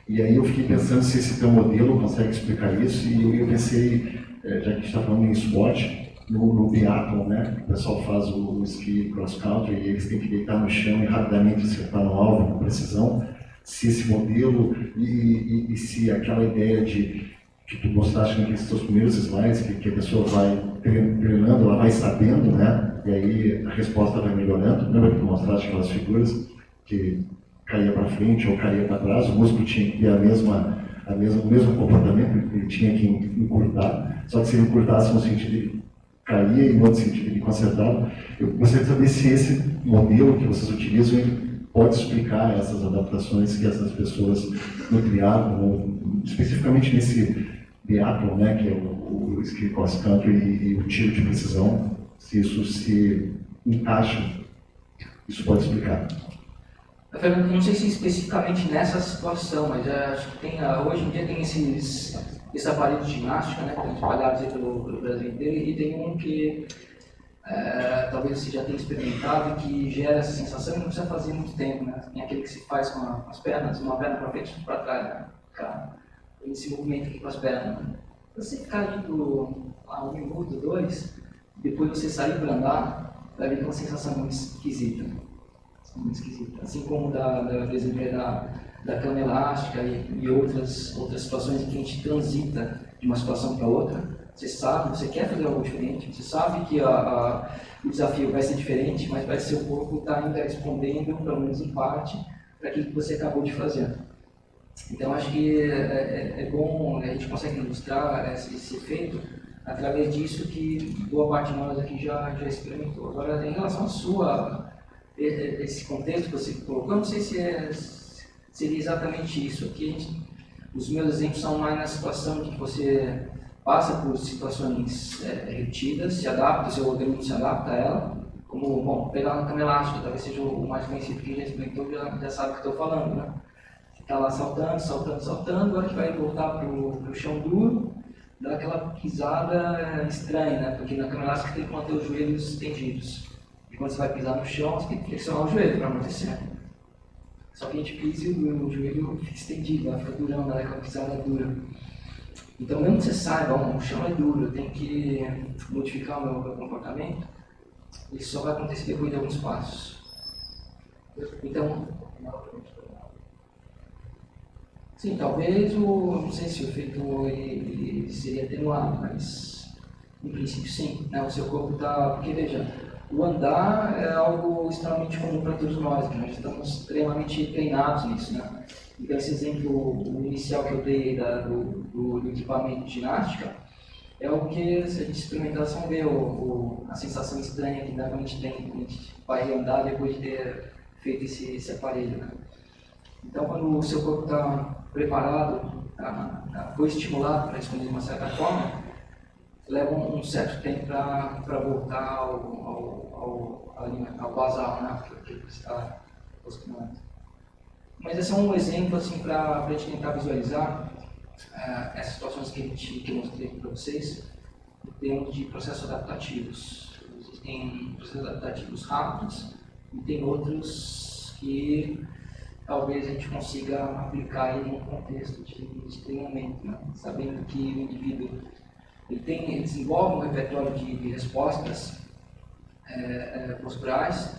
E aí eu fiquei pensando se esse teu modelo consegue explicar isso, e eu pensei, já que a gente está falando em esporte, no biathlon, né? O pessoal faz o esqui cross-country e eles têm que deitar no chão e rapidamente acertar no alvo com precisão. se esse modelo e se aquela ideia que tu mostraste naqueles teus primeiros slides, que a pessoa vai treinando, ela vai sabendo, né? E aí a resposta vai melhorando. Lembra que tu mostraste aquelas figuras que caía para frente ou caía para trás, o músculo tinha que ter o mesmo comportamento, ele tinha que encurtar, só que se ele encurtasse no sentido de caía e no outro sentido de consertava. Eu gostaria de saber se esse modelo que vocês utilizam ele pode explicar essas adaptações que essas pessoas no triatlon, especificamente nesse biatlon, né, que é o ski cross country e o tiro de precisão, se isso se encaixa, isso pode explicar. Fernando, não sei se especificamente nessa situação, mas acho que tem, hoje em dia tem esses aparelhos de ginástica, né, que estão espalhados aí pelo Brasil inteiro, e tem um que talvez você já tenha experimentado e que gera essa sensação e não precisa fazer muito tempo, né? Tem aquele que se faz com as pernas, uma perna para frente e para trás, né? Ficar esse movimento aqui com as pernas. Né? Se você ficar ali por 1 minuto, 2, depois você sair para andar, vai ver uma sensação muito esquisita. Muito esquisita. Assim como por exemplo, da cama elástica e outras situações em que a gente transita de uma situação para outra. Você sabe, você quer fazer algo diferente, você sabe que o desafio vai ser diferente, mas vai ser o corpo estar ainda respondendo, pelo menos em parte, para aquilo que você acabou de fazer. Então, acho que é bom, a gente consegue ilustrar esse efeito através disso que boa parte de nós aqui já experimentou. Agora, em relação esse contexto que você colocou, eu não sei se seria exatamente isso. Aqui, os meus exemplos são mais na situação de que você passa por situações repetidas, se adapta, o seu organismo se adapta a ela, como, bom, pegar uma cama elástica, talvez seja o mais conhecido que já experimentou, já sabe o que estou falando, né? Você está lá saltando, agora que vai voltar para o chão duro, dá aquela pisada estranha, né? Porque na cama elástica tem que manter os joelhos estendidos. E quando você vai pisar no chão, você tem que flexionar o joelho para amortecer. Só que a gente pisa e o joelho fica estendido, fica durão, né? Aquela pisada dura. Então, mesmo que você saiba, o chão é duro, eu tenho que modificar o meu comportamento, isso só vai acontecer depois de alguns passos. Então, sim, talvez não sei se o efeito ele seria atenuado, mas em princípio sim, né? O seu corpo está, porque veja, o andar é algo extremamente comum para todos nós, nós estamos extremamente treinados nisso, né? Então, esse exemplo inicial que eu dei do equipamento de ginástica é algo que, se a gente experimentar, você vai ver a sensação estranha que a gente tem quando a gente vai andar depois de ter feito esse aparelho. Né? Então, quando o seu corpo está preparado, foi estimulado para responder de uma certa forma, leva um certo tempo para voltar ao basal, né? Que você está acostumado. Mas esse é um exemplo assim, para a gente tentar visualizar essas situações que eu mostrei para vocês, em termos de processos adaptativos. Existem processos adaptativos rápidos e tem outros que talvez a gente consiga aplicar em um contexto de treinamento, né? Sabendo que o indivíduo ele desenvolve um repertório de respostas posturais,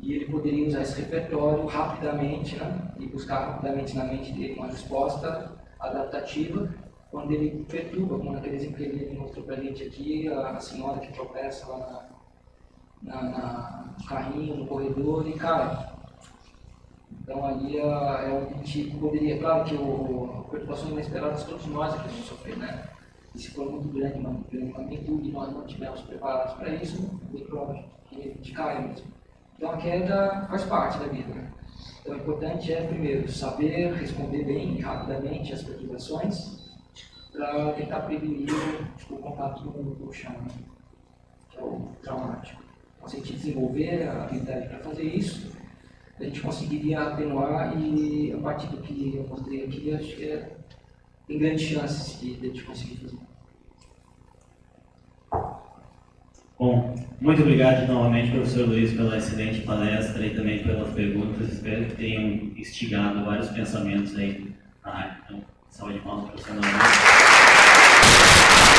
e ele poderia usar esse repertório rapidamente, né? E buscar rapidamente na mente dele uma resposta adaptativa quando ele perturba, como naquele exemplo que ele mostrou para a gente aqui, a senhora que tropeça lá no carrinho, no corredor e cai. Então ali é onde a gente poderia, claro que perturbações inesperadas todos nós aqui vamos sofrer, né? E se for muito grande uma magnitude e nós não estivermos preparados para isso, é provável que a gente caia mesmo. Então a queda faz parte da vida. Né? Então o importante é, primeiro, saber responder bem e rapidamente às perturbações para tentar prevenir o contato com o chão, né? Que é o traumático. Então, se a gente desenvolver a habilidade para fazer isso, a gente conseguiria atenuar e, a partir do que eu mostrei aqui, acho que tem grandes chances de a gente conseguir fazer. Bom, muito obrigado novamente, professor Luiz, pela excelente palestra e também pelas perguntas. Espero que tenham instigado vários pensamentos aí na área. Então, saúde de palmas, professor.